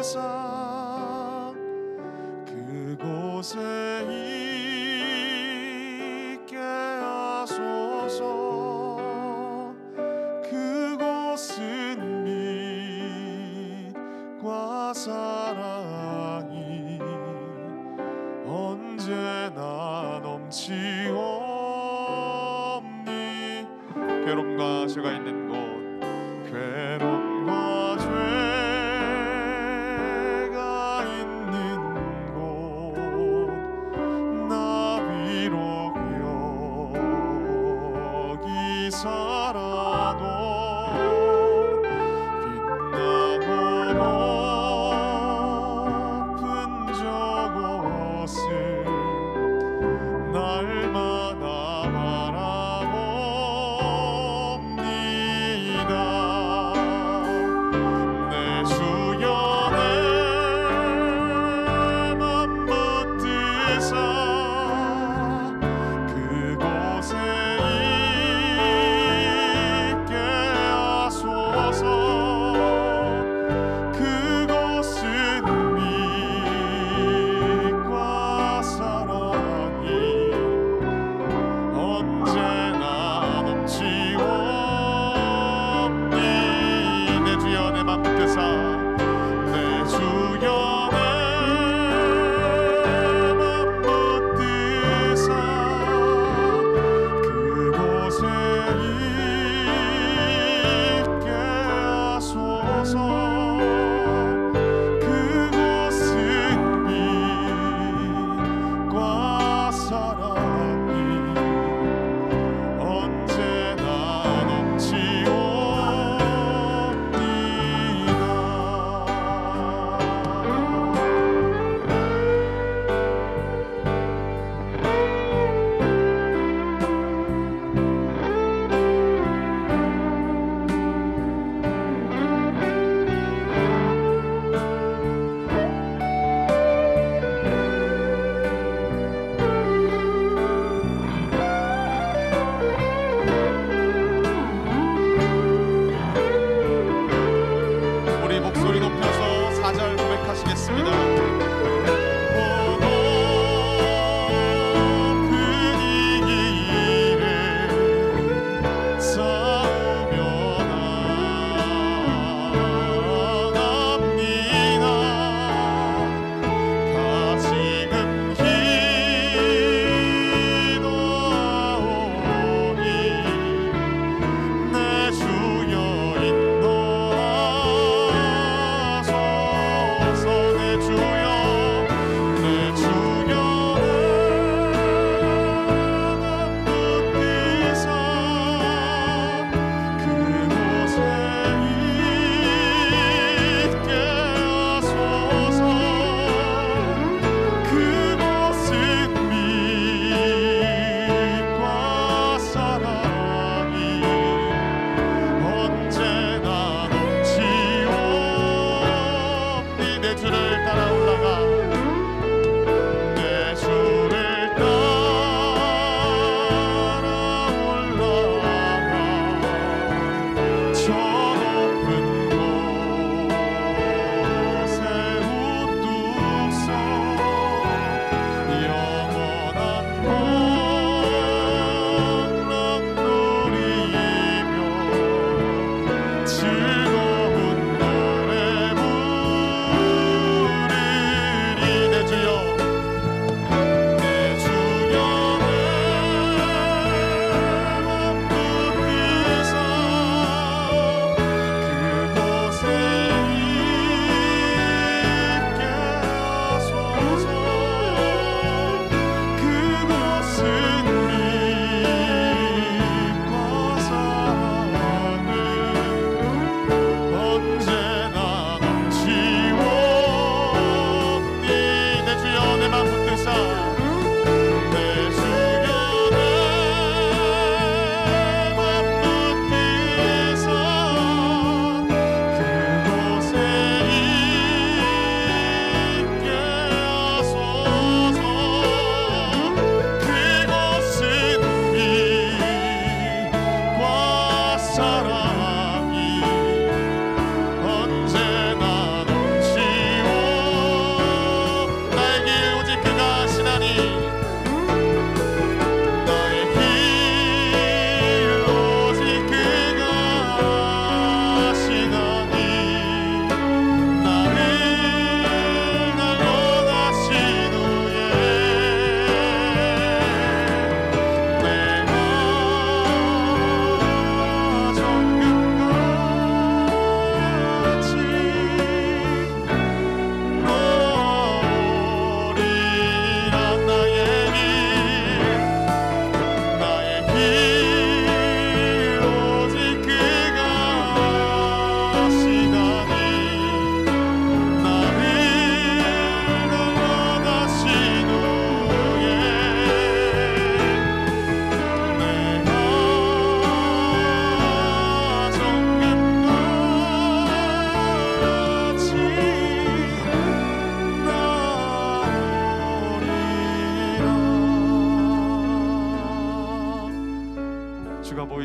세상 그곳에 있게 하소서. 그곳은 빛과 사랑이 언제나 넘치옵니. 괴로움과 죄가 있는 곳, 괴로움과 죄가 있는 곳, 나 비록 여기 살아도 빛나고 높은 저곳을 날마다 바라봅니다. 내 주여 내 맘 붙드사 그곳에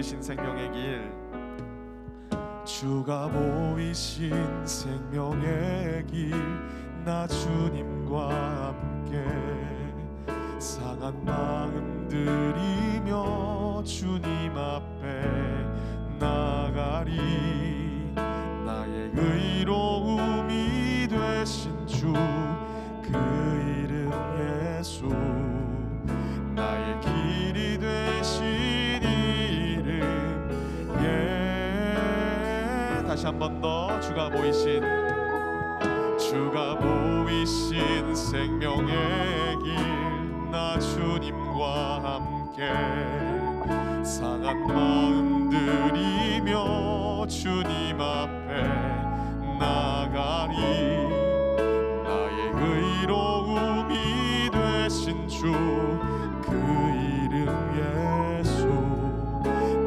보이신 생명의 길, 주가 보이신 생명의 길, 나 주님과 함께 상한 마음 들이며 주님 앞에 나가리. 나의 의로움이 되신 주, 그 이름 예수, 나의 길이 되신 이름 다시 한 번 더. 주가 보이신 생명의 길, 나 주님과 함께 상한 마음 들이며 주님 앞에 나가리. 나의 의로움이 되신 주, 그 이름 예수,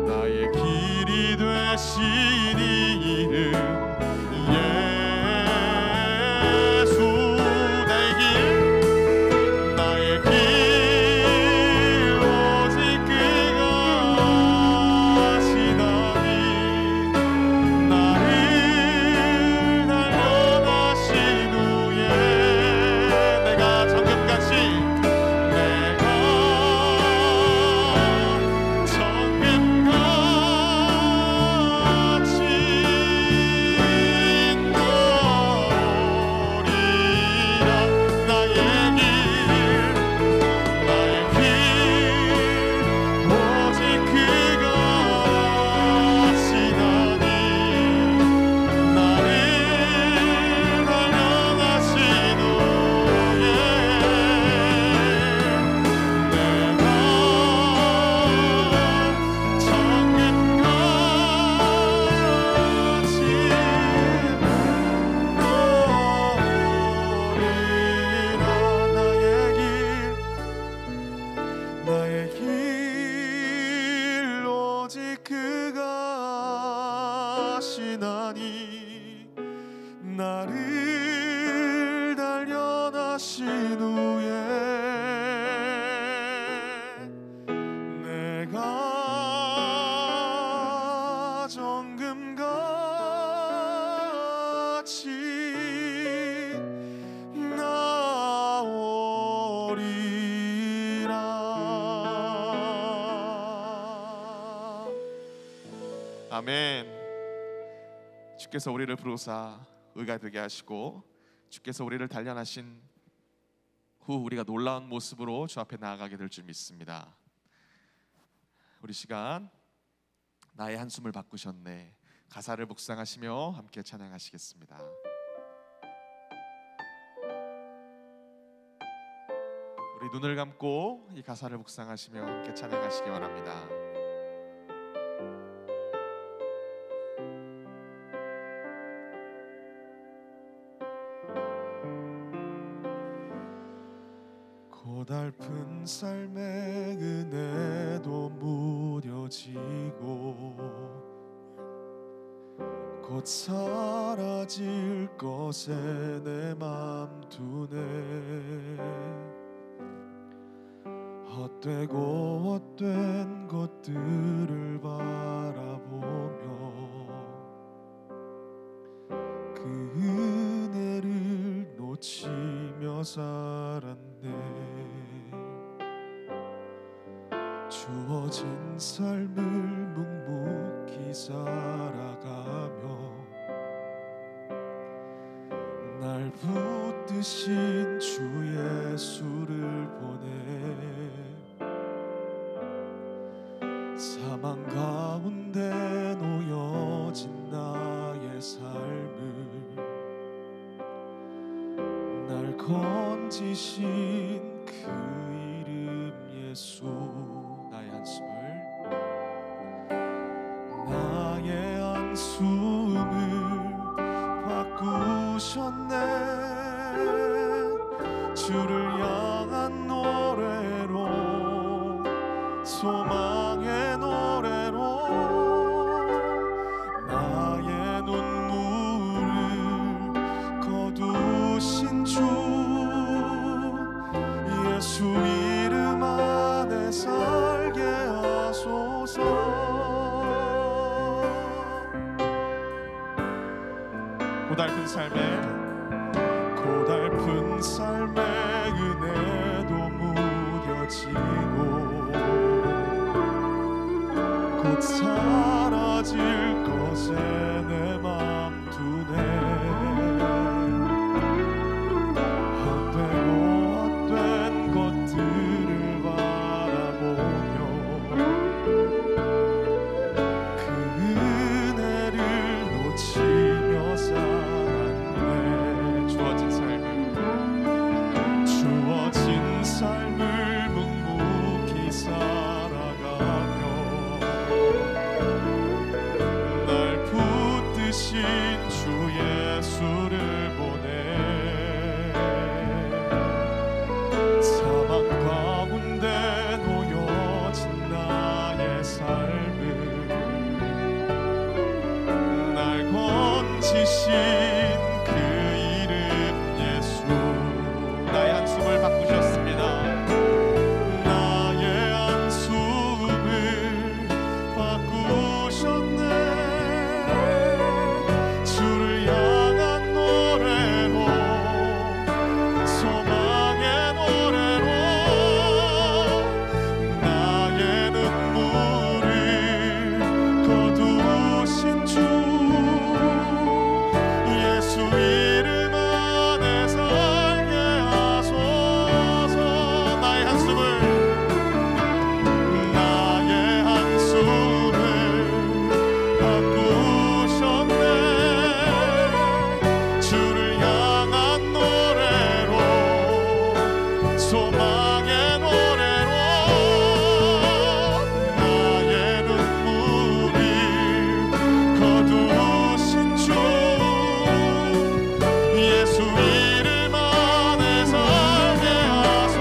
나의 길이 되신 이름 예수. 나의 길 오직 그가 하시나니, 나를 달려가신 후에 내가 정금같이 나를 단련하신 후에 내가 정금같이 나오리라. 아멘. 주께서 우리를 부르사 의가 되게 하시고 주께서 우리를 단련하신 후 우리가 놀라운 모습으로 주 앞에 나아가게 될 줄 믿습니다. 우리 시간 나의 한숨을 바꾸셨네 가사를 묵상하시며 함께 찬양하시겠습니다. 우리 눈을 감고 이 가사를 묵상하시며 함께 찬양하시기 바랍니다. 고달픈 삶의 은혜도 무뎌지고 곧 사라질 것에 내 맘 두네. 헛되고 헛된 것들을 바라보며 그 은혜를 놓치며 살았네. 주어진 삶을 묵묵히 살아가며 날 붙드신 주 예수를 보내. 사망 가운데 놓여진 나의 삶을 날 건지신 그 이름 예수. 나의 한숨을 바꾸셨네. 주를 향한 노래로 소망의 노래로 나의 눈물을 거두신 주 예수 이름 안에 살게 하소서. 고달픈 삶에 은혜도 무뎌지고 곧 사라질 것에 내 맘 두네. 헛된 것들을 바라보며 그 은혜를 놓치며 살았네. 주어진 삶을 묵묵히 살아가며 날 붙드신 주 예수를 보내. 사막 가운데 놓여진 나의 삶을 날 건지신 그 이름 예수. 나의 한숨을 바꾸셨습니다. 나의 한숨을 바꾸셨네. 주를 향한 노래로, 소망의 노래로 나의 눈물을 거두신 주 예수 이름 안에 살게 하소서. 나의 한숨을 바꾸셨네. 주를 향한 노래로, 소망의 노래로 나의 눈물을 거두신 주 예수 이름 안에 살게 하소.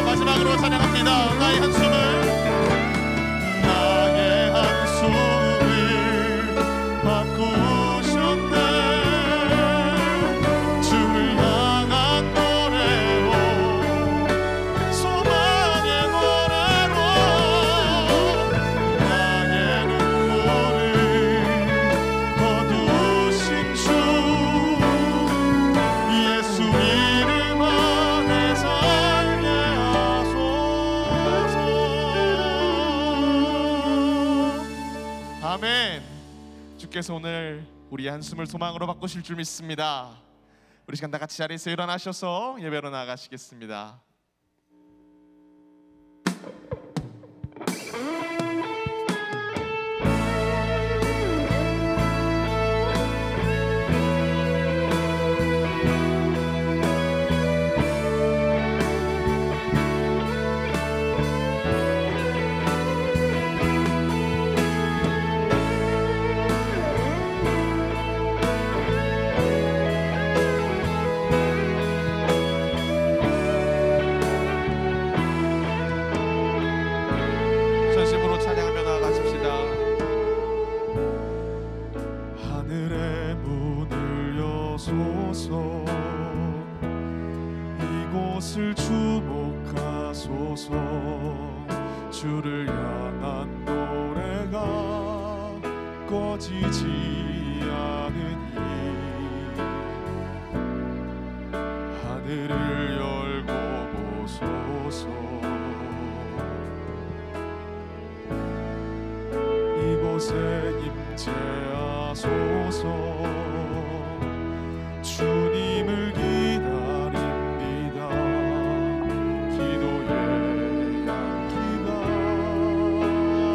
마지막으로 찬양합니다. 나의 한숨을 바꾸셨네. 주를 향한 노래로, 소망의 노래로 나의 눈물을 거두신 주 예수 이름 안에 살게 하소서. 아멘. 주께서 오늘 우리의 한숨을 소망으로 바꾸실 줄 믿습니다. 우리 시간 다 같이 자리에서 일어나셔서 예배로 나가시겠습니다. 전심으로 찬양하며 나아가십시다. 하늘의 문을 여소서. 이곳을 주목하소서. 주를 향한 노래가 꺼지지 않으니 하늘을 열고 보소서. 이곳에 임재하소서. 주님을 기다립니다. 기도의 향기가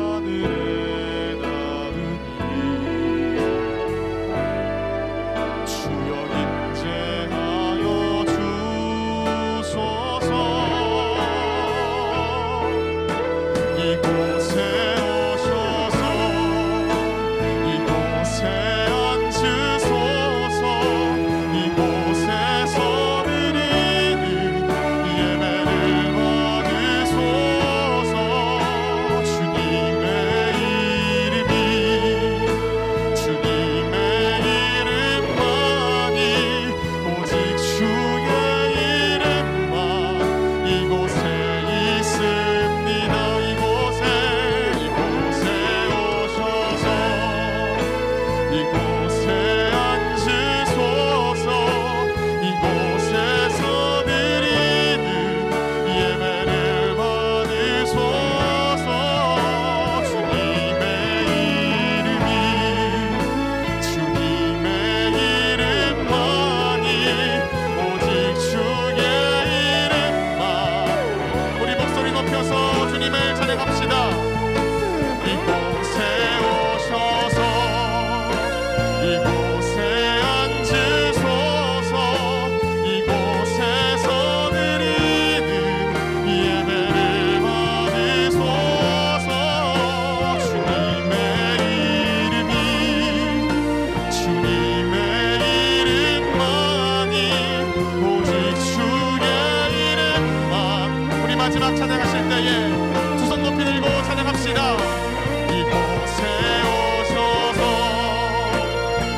하늘에 닿으니 주여 임재하여 주소서. 이곳에 오셔서 이곳에 앉으소서. 마지막 찬양하실 때에 두 손 높이 들고 찬양합시다. 이곳에 오셔서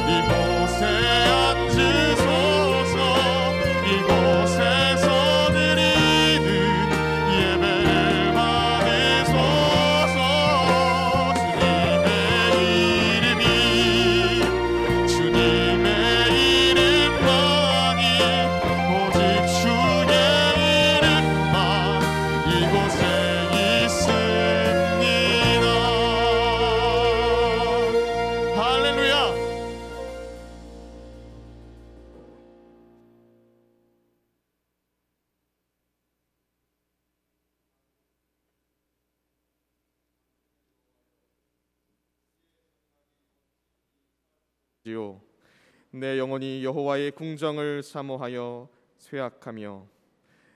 이곳에 앉으소서. 이곳에서 드리는 예배를 받으소서. 주님의 이름만이 오직 주의 이름만 이곳에 있습니다. 할렐루야. 내 영혼이 여호와의 궁정을 사모하여 쇠약하며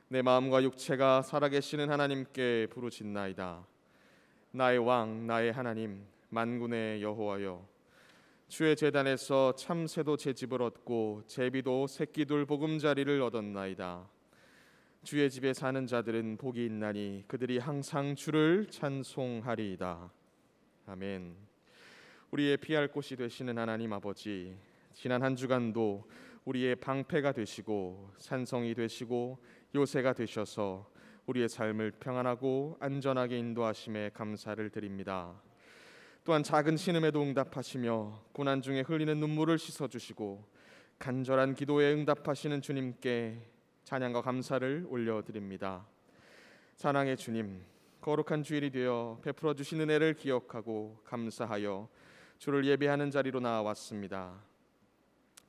내 마음과 육체가 살아계시는 하나님께 부르짖나이다. 나의 왕 나의 하나님 만군의 여호와여, 주의 제단에서 참새도 제 집을 얻고 제비도 새끼둘 보금자리를 얻었나이다. 주의 집에 사는 자들은 복이 있나니 그들이 항상 주를 찬송하리이다. 아멘. 우리의 피할 곳이 되시는 하나님 아버지, 지난 한 주간도 우리의 방패가 되시고 산성이 되시고 요새가 되셔서 우리의 삶을 평안하고 안전하게 인도하심에 감사를 드립니다. 또한 작은 신음에도 응답하시며 고난 중에 흘리는 눈물을 씻어주시고 간절한 기도에 응답하시는 주님께 찬양과 감사를 올려드립니다. 사랑의 주님, 거룩한 주일이 되어 베풀어 주신 은혜를 기억하고 감사하여 주를 예배하는 자리로 나왔습니다.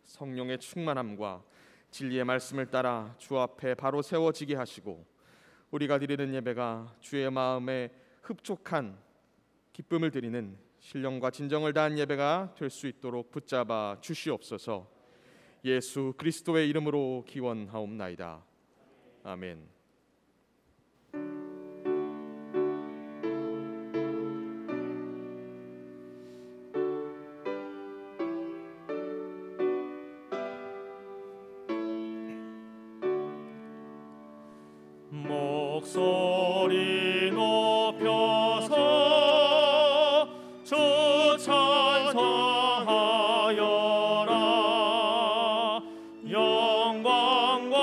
성령의 충만함과 진리의 말씀을 따라 주 앞에 바로 세워지게 하시고 우리가 드리는 예배가 주의 마음에 흡족한 기쁨을 드리는 신령과 진정을 다한 예배가 될 수 있도록 붙잡아 주시옵소서. 예수 그리스도의 이름으로 기원하옵나이다. 아멘. 목소리 높여서 주 찬송하여라. 영광과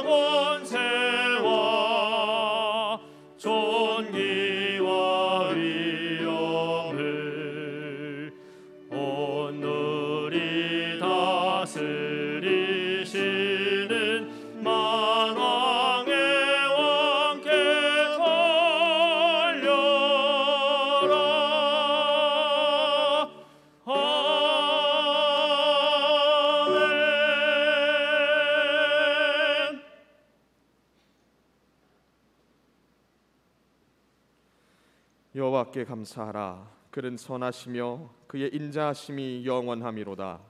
권세와 존귀와 위엄을 오늘이 다스리시는 만왕의 여호와께 감사하라. 그는 선하시며 그의 인자하심이 영원하미로다.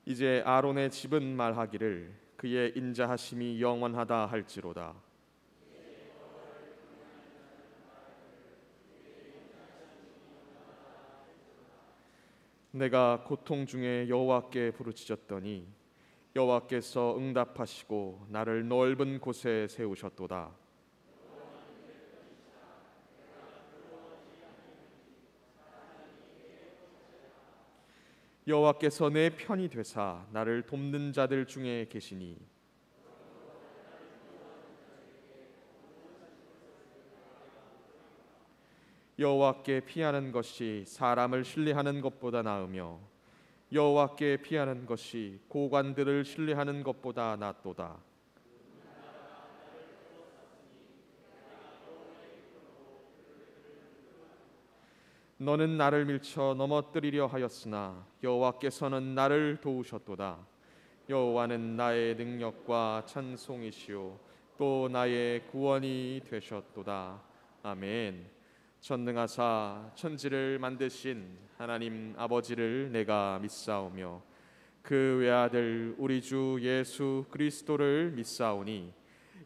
이제 아론의 집은 말하기를 그의 인자하심이 영원하다 할지로다. 내가 고통 중에 여호와께 부르짖었더니 여호와께서 응답하시고 나를 넓은 곳에 세우셨도다. 여호와께서 내 편이 되사 나를 돕는 자들 중에 계시니 여호와께 피하는 것이 사람을 신뢰하는 것보다 나으며 여호와께 피하는 것이 고관들을 신뢰하는 것보다 낫도다. 너는 나를 밀쳐 넘어뜨리려 하였으나 여호와께서는 나를 도우셨도다. 여호와는 나의 능력과 찬송이시오 또 나의 구원이 되셨도다. 아멘. 전능하사 천지를 만드신 하나님 아버지를 내가 믿사오며 그 외아들 우리 주 예수 그리스도를 믿사오니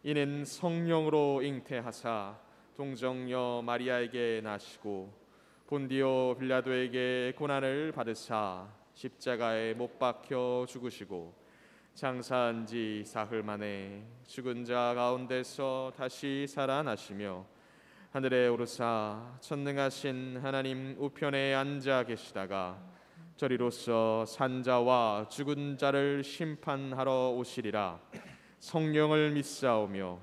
이는 성령으로 잉태하사 동정녀 마리아에게 나시고 본디오 빌라도에게 고난을 받으사 십자가에 못 박혀 죽으시고 장사한 지 사흘 만에 죽은 자 가운데서 다시 살아나시며 하늘에 오르사 전능하신 하나님 우편에 앉아 계시다가 저리로서 산자와 죽은 자를 심판하러 오시리라. 성령을 믿사오며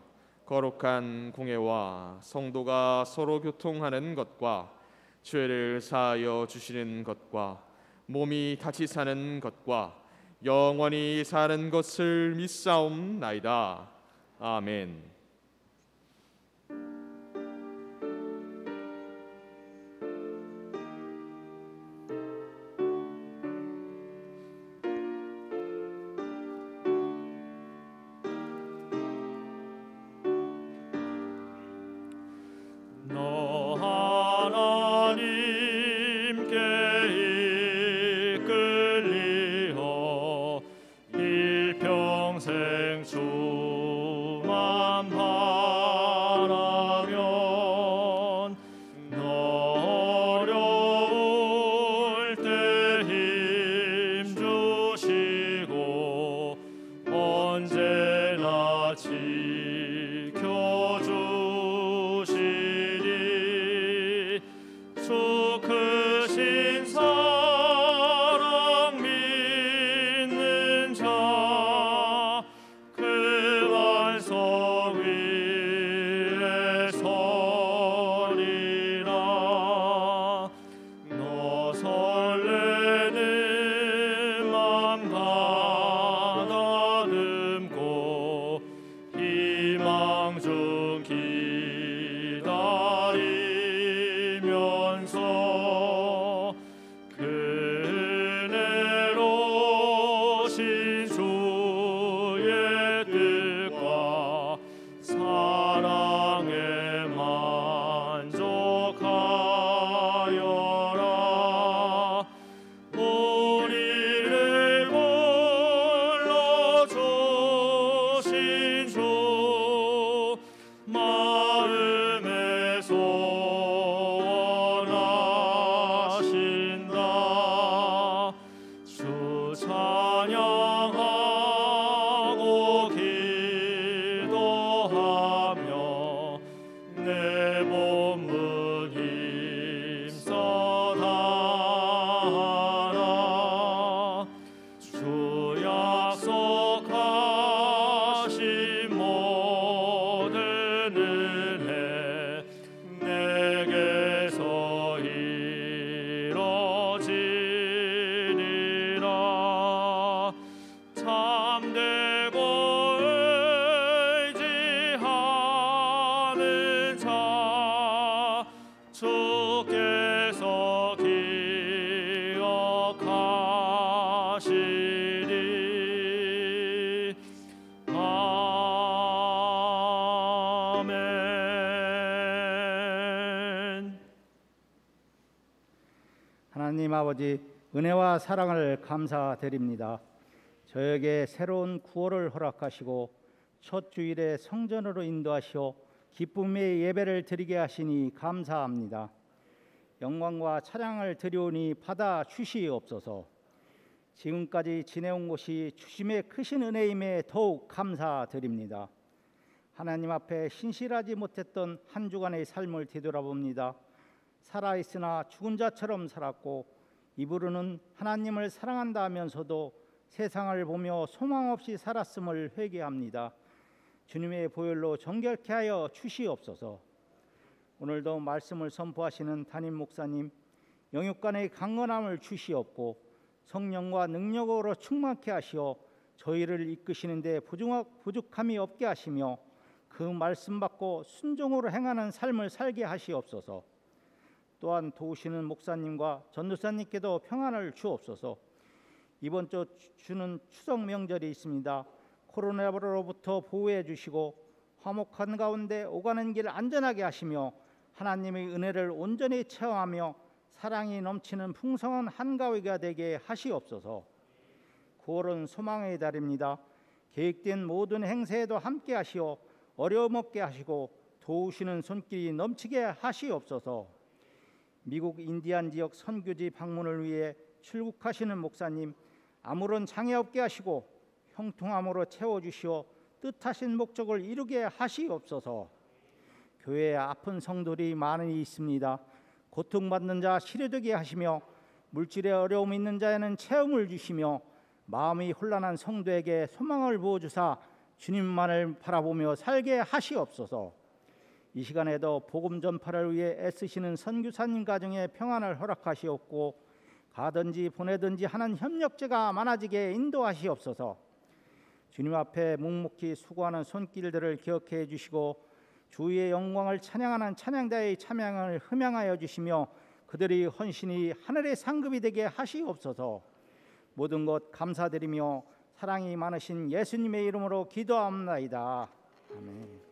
거룩한 공회와 성도가 서로 교통하는 것과 죄를 사하여 주시는 것과 몸이 다시 사는 것과 영원히 사는 것을 믿사옵나이다. 아멘. 너 하나님께 이끌리어 일평생 주만 바라면 너 어려울 때 힘 주시고 언제나 지켜주시리. 주 크신 사랑 믿는 자 그 반석 위에 서리라. 너 설레는 맘 가다듬고 희망 중 기다리면서 그 은혜로 신 주의 뜻과 사랑에 만족하여라. 우리를 불러주신 주 마음에 소원하신다. 주 찬양하고 기도하며 내 몸은 힘써 다하라. 주 약속하신 모든 은혜 내게서 이뤄지리라. 참되고 의지하는 자 주께서 기억하시리. 아멘. 하나님 아버지, 은혜와 사랑을 감사드립니다. 저에게 새로운 구원을 허락하시고 첫 주일에 성전으로 인도하시어 기쁨의 예배를 드리게 하시니 감사합니다. 영광과 찬양을 드리오니 받아 주시옵소서. 지금까지 지내온 것이 주심의 크신 은혜임에 더욱 감사드립니다. 하나님 앞에 신실하지 못했던 한 주간의 삶을 되돌아봅니다. 살아있으나 죽은 자처럼 살았고 입으로는 하나님을 사랑한다 하면서도 세상을 보며 소망 없이 살았음을 회개합니다. 주님의 보혈로 정결케 하여 주시옵소서. 오늘도 말씀을 선포하시는 담임 목사님, 영육간의 강건함을 주시옵고 성령과 능력으로 충만케 하시어 저희를 이끄시는 데 부족함이 없게 하시며 그 말씀 받고 순종으로 행하는 삶을 살게 하시옵소서. 또한 도우시는 목사님과 전도사님께도 평안을 주옵소서. 이번 주는 추석 명절이 있습니다. 코로나로부터 보호해 주시고 화목한 가운데 오가는 길 안전하게 하시며 하나님의 은혜를 온전히 체험하며 사랑이 넘치는 풍성한 한가위가 되게 하시옵소서. 9월은 소망의 달입니다. 계획된 모든 행세에도 함께 하시어 어려움 없게 하시고 도우시는 손길이 넘치게 하시옵소서. 미국 인디안 지역 선교지 방문을 위해 출국하시는 목사님 아무런 장애 없게 하시고 형통함으로 채워주시어 뜻하신 목적을 이루게 하시옵소서. 교회에 아픈 성도들이 많이 있습니다. 고통받는 자 치료되게 하시며 물질에 어려움 있는 자에는 체험을 주시며 마음이 혼란한 성도에게 소망을 부어주사 주님만을 바라보며 살게 하시옵소서. 이 시간에도 복음 전파를 위해 애쓰시는 선교사님 가정에 평안을 허락하시옵고 가든지 보내든지 하는 협력자가 많아지게 인도하시옵소서. 주님 앞에 묵묵히 수고하는 손길들을 기억해 주시고 주의 영광을 찬양하는 찬양자의 찬양을 흠양하여 주시며 그들이 헌신이 하늘의 상급이 되게 하시옵소서. 모든 것 감사드리며 사랑이 많으신 예수님의 이름으로 기도합나이다. 아멘.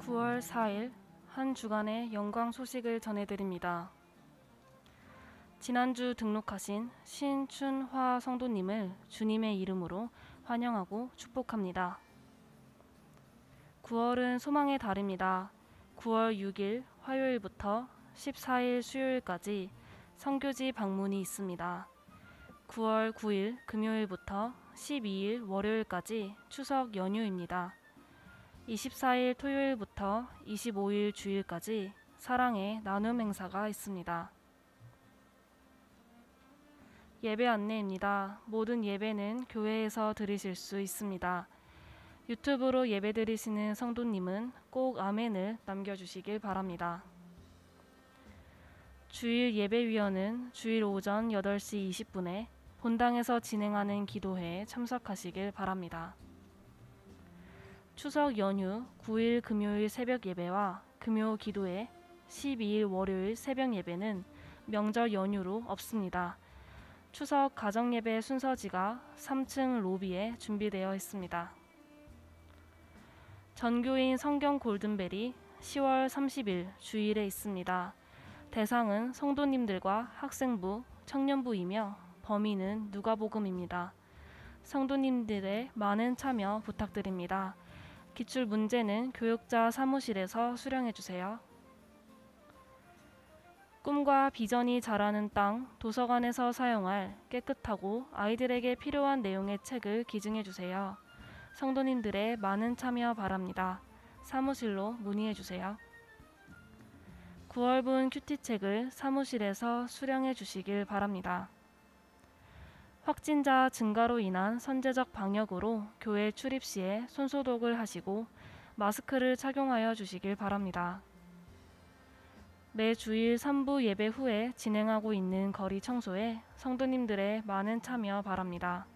9월 4일 한 주간의 영광 소식을 전해드립니다. 지난주 등록하신 신춘화 성도님을 주님의 이름으로 환영하고 축복합니다. 9월은 소망의 달입니다. 9월 6일 화요일부터 14일 수요일까지 선교지 방문이 있습니다. 9월 9일 금요일부터 12일 월요일까지 추석 연휴입니다. 24일 토요일부터 25일 주일까지 사랑의 나눔 행사가 있습니다. 예배 안내입니다. 모든 예배는 교회에서 들으실 수 있습니다. 유튜브로 예배 드리시는 성도님은 꼭 아멘을 남겨주시길 바랍니다. 주일 예배위원은 주일 오전 8시 20분에 본당에서 진행하는 기도회에 참석하시길 바랍니다. 추석 연휴 9일 금요일 새벽 예배와 금요 기도회, 12일 월요일 새벽 예배는 명절 연휴로 없습니다. 추석 가정 예배 순서지가 3층 로비에 준비되어 있습니다. 전교인 성경 골든벨이 10월 30일 주일에 있습니다. 대상은 성도님들과 학생부, 청년부이며 범위는 누가복음입니다. 성도님들의 많은 참여 부탁드립니다. 기출 문제는 교육자 사무실에서 수령해 주세요. 꿈과 비전이 자라는 땅 도서관에서 사용할 깨끗하고 아이들에게 필요한 내용의 책을 기증해 주세요. 성도님들의 많은 참여 바랍니다. 사무실로 문의해 주세요. 9월분 큐티책을 사무실에서 수령해 주시길 바랍니다. 확진자 증가로 인한 선제적 방역으로 교회 출입 시에 손소독을 하시고 마스크를 착용하여 주시길 바랍니다. 매 주일 3부 예배 후에 진행하고 있는 거리 청소에 성도님들의 많은 참여 바랍니다.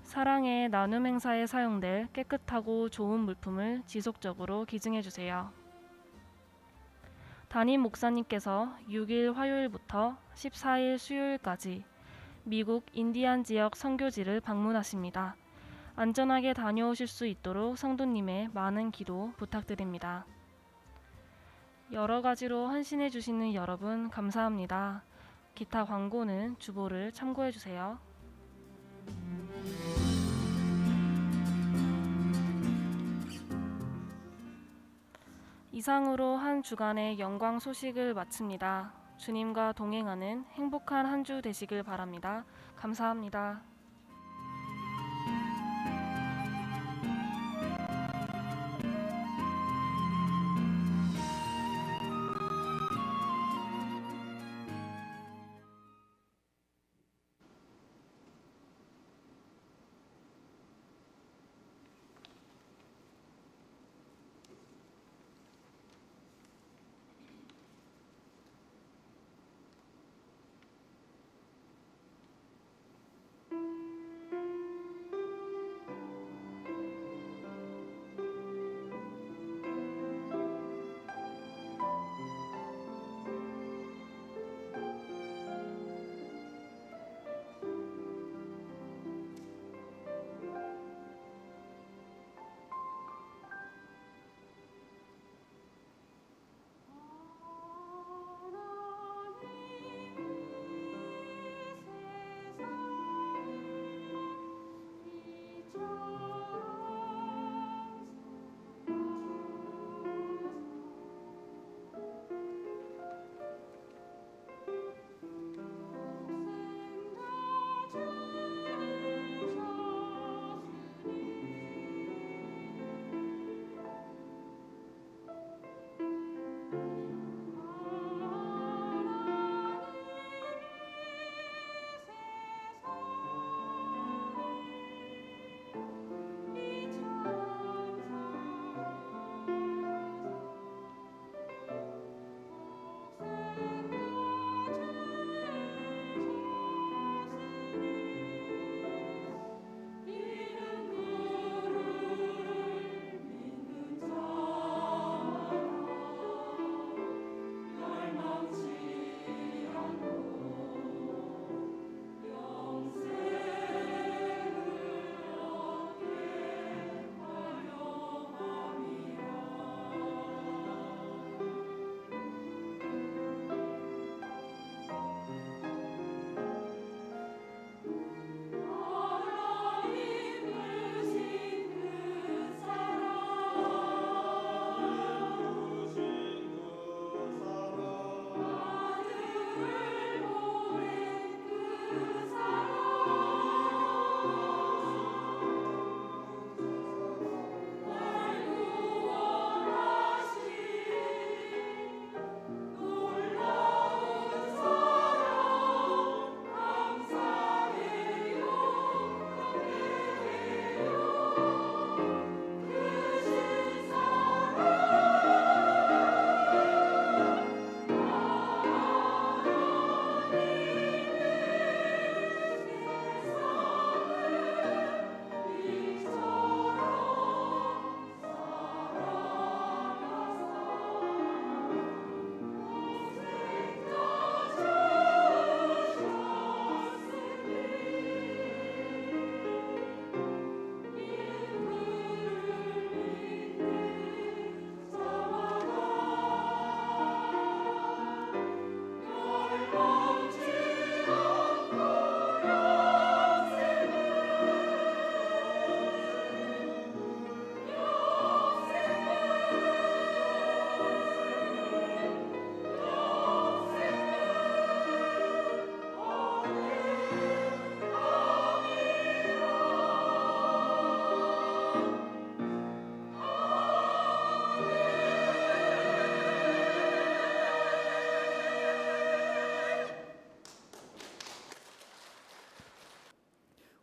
사랑의 나눔 행사에 사용될 깨끗하고 좋은 물품을 지속적으로 기증해 주세요. 담임 목사님께서 6일 화요일부터 14일 수요일까지 미국 인디안 지역 선교지를 방문하십니다. 안전하게 다녀오실 수 있도록 성도님의 많은 기도 부탁드립니다. 여러 가지로 헌신해 주시는 여러분 감사합니다. 기타 광고는 주보를 참고해 주세요. 이상으로 한 주간의 영광 소식을 마칩니다. 주님과 동행하는 행복한 한 주 되시길 바랍니다. 감사합니다.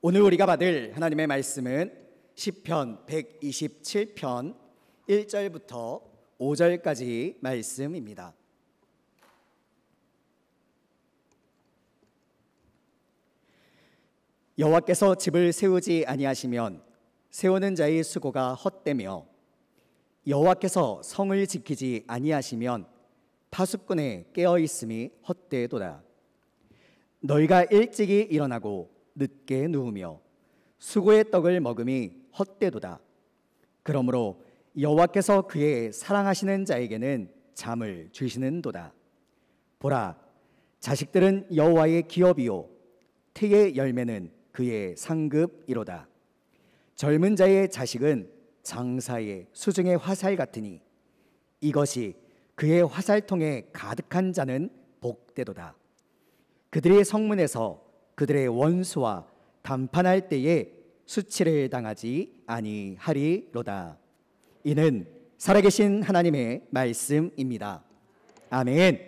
오늘 우리가 받을 하나님의 말씀은 시편 127편 1절부터 5절까지 말씀입니다. 여호와께서 집을 세우지 아니하시면 세우는 자의 수고가 헛되며 여호와께서 성을 지키지 아니하시면 파수꾼의 깨어 있음이 헛되도다. 너희가 일찍이 일어나고 늦게 누우며 수고의 떡을 먹음이 헛되도다. 그러므로 여호와께서 그의 사랑하시는 자에게는 잠을 주시는도다. 보라, 자식들은 여호와의 기업이요 태의 열매는 그의 상급이로다. 젊은 자의 자식은 장사의 수중의 화살 같으니 이것이 그의 화살통에 가득한 자는 복되도다. 그들의 성문에서 그들의 원수와 담판할 때에 수치를 당하지 아니하리로다. 이는 살아계신 하나님의 말씀입니다. 아멘.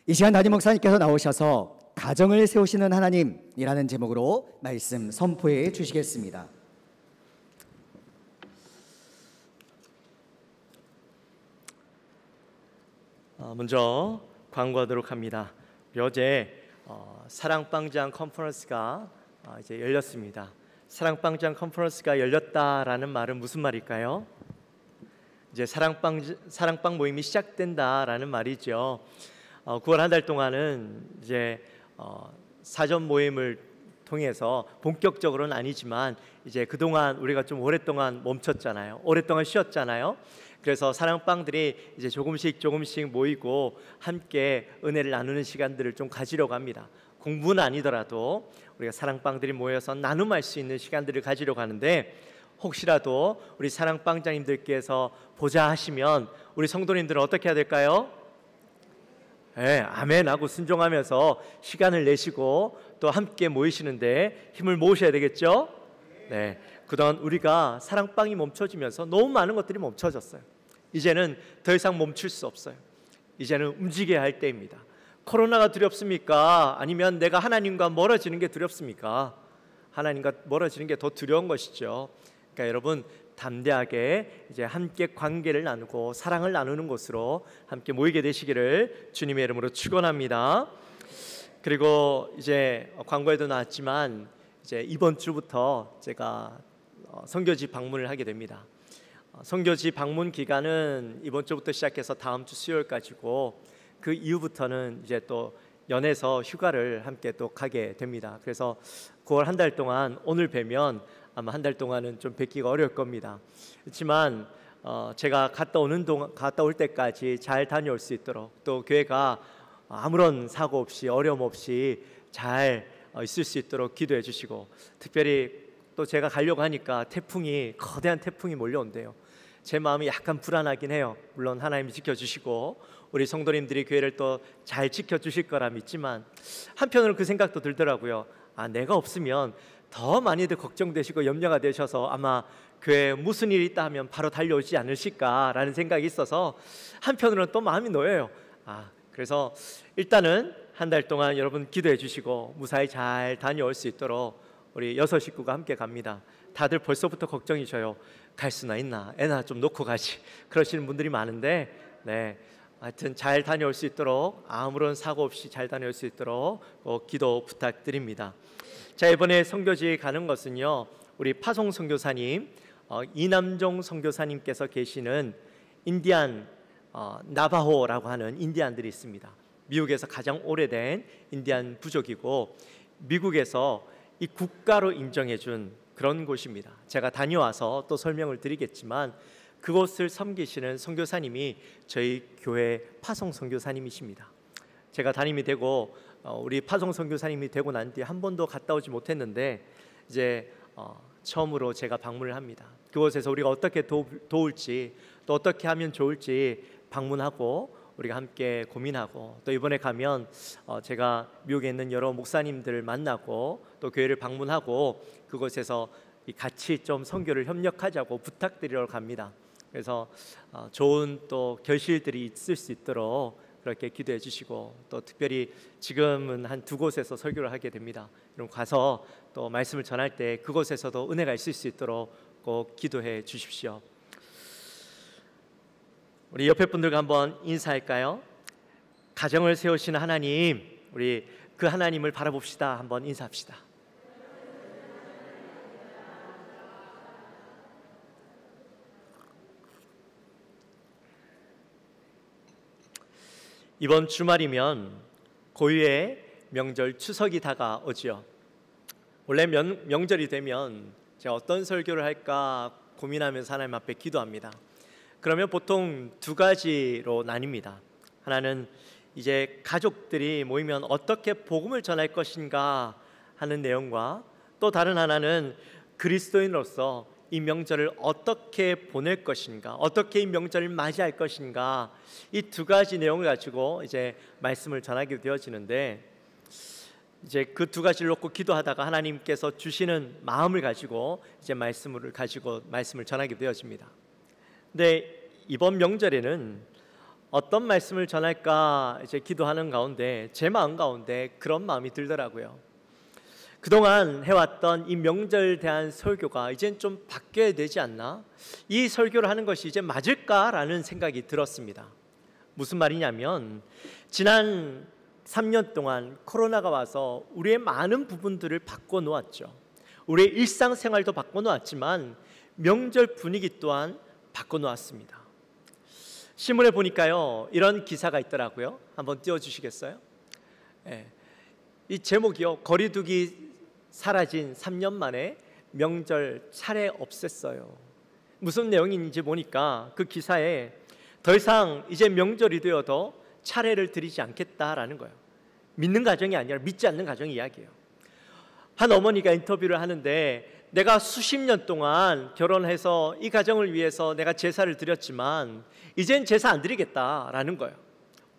이 시간 담임 목사님께서 나오셔서 가정을 세우시는 하나님이라는 제목으로 말씀 선포해 주시겠습니다. 먼저 광고하도록 합니다. 어제 사랑빵장 컨퍼런스가 이제 열렸습니다. 사랑빵장 컨퍼런스가 열렸다라는 말은 무슨 말일까요? 이제 사랑빵 모임이 시작된다라는 말이죠. 9월 한 달 동안은 이제 사전 모임을 통해서 본격적으로는 아니지만 이제 그동안 우리가 좀 오랫동안 멈췄잖아요. 오랫동안 쉬었잖아요. 그래서 사랑빵들이 이제 조금씩 모이고 함께 은혜를 나누는 시간들을 좀 가지려고 합니다. 공부는 아니더라도 우리가 사랑빵들이 모여서 나눔할 수 있는 시간들을 가지려고 하는데, 혹시라도 우리 사랑빵장님들께서 보자 하시면 우리 성도님들은 어떻게 해야 될까요? 네, 아멘 하고 순종하면서 시간을 내시고 또 함께 모이시는데 힘을 모으셔야 되겠죠? 네, 그동안 우리가 사랑빵이 멈춰지면서 너무 많은 것들이 멈춰졌어요. 이제는 더 이상 멈출 수 없어요. 이제는 움직여야 할 때입니다. 코로나가 두렵습니까? 아니면 내가 하나님과 멀어지는 게 두렵습니까? 하나님과 멀어지는 게 더 두려운 것이죠. 그러니까 여러분, 담대하게 이제 함께 관계를 나누고 사랑을 나누는 곳으로 함께 모이게 되시기를 주님의 이름으로 축원합니다. 그리고 이제 광고에도 나왔지만 이제 이번 주부터 제가 선교지 방문을 하게 됩니다. 선교지 방문 기간은 이번 주부터 시작해서 다음 주 수요일까지고, 그 이후부터는 이제 또 연에서 휴가를 함께 또 가게 됩니다. 그래서 9월 한 달 동안 오늘 뵈면 아마 한 달 동안은 좀 뵙기가 어려울 겁니다. 그렇지만 제가 갔다 올 때까지 잘 다녀올 수 있도록, 또 교회가 아무런 사고 없이 어려움 없이 잘 있을 수 있도록 기도해 주시고, 특별히 또 제가 가려고 하니까 거대한 태풍이 몰려온대요. 제 마음이 약간 불안하긴 해요. 물론 하나님이 지켜주시고 우리 성도님들이 교회를 또 잘 지켜주실 거라 믿지만, 한편으로는 그 생각도 들더라고요. 내가 없으면 더 많이들 걱정되시고 염려가 되셔서 아마 교회에 무슨 일이 있다 하면 바로 달려오지 않으실까라는 생각이 있어서 한편으로는 또 마음이 놓여요. 그래서 일단은 한 달 동안 여러분 기도해 주시고 무사히 잘 다녀올 수 있도록 우리 6 식구가 함께 갑니다. 다들 벌써부터 걱정이셔요. 갈 수나 있나, 애나 좀 놓고 가지, 그러시는 분들이 많은데, 네, 하여튼 잘 다녀올 수 있도록, 아무런 사고 없이 잘 다녀올 수 있도록 기도 부탁드립니다. 자, 이번에 선교지 가는 것은요, 우리 파송 선교사님, 이남종 선교사님께서 계시는 인디안 나바호라고 하는 인디안들이 있습니다. 미국에서 가장 오래된 인디안 부족이고, 미국에서 이 국가로 인정해준 그런 곳입니다. 제가 다녀와서 또 설명을 드리겠지만, 그곳을 섬기시는 선교사님이 저희 교회 파송 선교사님이십니다. 제가 담임이 되고 우리 파송 선교사님이 되고 난 뒤에 한 번도 갔다 오지 못했는데, 이제 처음으로 제가 방문을 합니다. 그곳에서 우리가 어떻게 도울지, 또 어떻게 하면 좋을지 방문하고 우리가 함께 고민하고, 또 이번에 가면 제가 미국에 있는 여러 목사님들을 만나고 또 교회를 방문하고 그곳에서 같이 좀 선교를 협력하자고 부탁드리러 갑니다. 그래서 좋은 또 결실들이 있을 수 있도록 그렇게 기도해 주시고, 또 특별히 지금은 한 2곳에서 설교를 하게 됩니다. 여러분 가서 또 말씀을 전할 때 그곳에서도 은혜가 있을 수 있도록 꼭 기도해 주십시오. 우리 옆에 분들과 한번 인사할까요? 가정을 세우시는 하나님, 우리 그 하나님을 바라봅시다. 한번 인사합시다. 이번 주말이면 고유의 명절 추석이 다가오지요. 원래 명절이 되면 제가 어떤 설교를 할까 고민하면서 하나님 앞에 기도합니다. 그러면 보통 2가지로 나뉩니다. 하나는 이제 가족들이 모이면 어떻게 복음을 전할 것인가 하는 내용과, 또 다른 하나는 그리스도인으로서 이 명절을 어떻게 보낼 것인가, 어떻게 이 명절을 맞이할 것인가, 이 2가지 내용을 가지고 이제 말씀을 전하게 되어지는데, 이제 그 2가지를 놓고 기도하다가 하나님께서 주시는 마음을 가지고 이제 말씀을 전하게 되어집니다. 근데 이번 명절에는 어떤 말씀을 전할까 이제 기도하는 가운데 제 마음 가운데 그런 마음이 들더라고요. 그동안 해왔던 이 명절에 대한 설교가 이젠 좀 바뀌어야 되지 않나? 이 설교를 하는 것이 이제 맞을까라는 생각이 들었습니다. 무슨 말이냐면, 지난 3년 동안 코로나가 와서 우리의 많은 부분들을 바꿔놓았죠. 우리의 일상생활도 바꿔놓았지만 명절 분위기 또한 바꿔놓았습니다. 신문에 보니까요, 이런 기사가 있더라고요. 한번 띄워주시겠어요? 네. 이 제목이요, 거리두기 사라진 3년 만에 명절 차례 없앴어요. 무슨 내용인지 보니까 그 기사에 더 이상 이제 명절이 되어도 차례를 드리지 않겠다라는 거예요. 믿는 가정이 아니라 믿지 않는 가정 이야기예요. 한 어머니가 인터뷰를 하는데, 내가 수십 년 동안 결혼해서 이 가정을 위해서 내가 제사를 드렸지만 이젠 제사 안 드리겠다라는 거예요.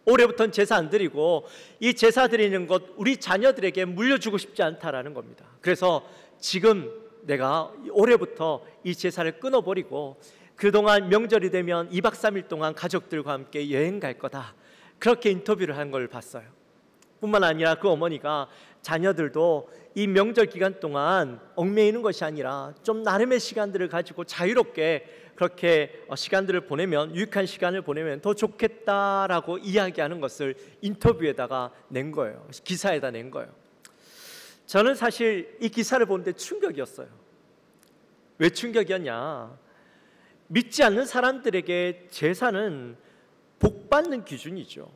올해부터는 제사 안 드리고 이 제사 드리는 것 우리 자녀들에게 물려주고 싶지 않다라는 겁니다. 그래서 지금 내가 올해부터 이 제사를 끊어버리고 그동안 명절이 되면 2박 3일 동안 가족들과 함께 여행 갈 거다, 그렇게 인터뷰를 한 걸 봤어요. 뿐만 아니라 그 어머니가 자녀들도 이 명절 기간 동안 얽매이는 것이 아니라 좀 나름의 시간들을 가지고 자유롭게 그렇게 시간들을 보내면, 유익한 시간을 보내면 더 좋겠다라고 이야기하는 것을 인터뷰에다가 낸 거예요. 기사에다 낸 거예요. 저는 사실 이 기사를 보는데 충격이었어요. 왜 충격이었냐? 믿지 않는 사람들에게 제사는 복 받는 기준이죠.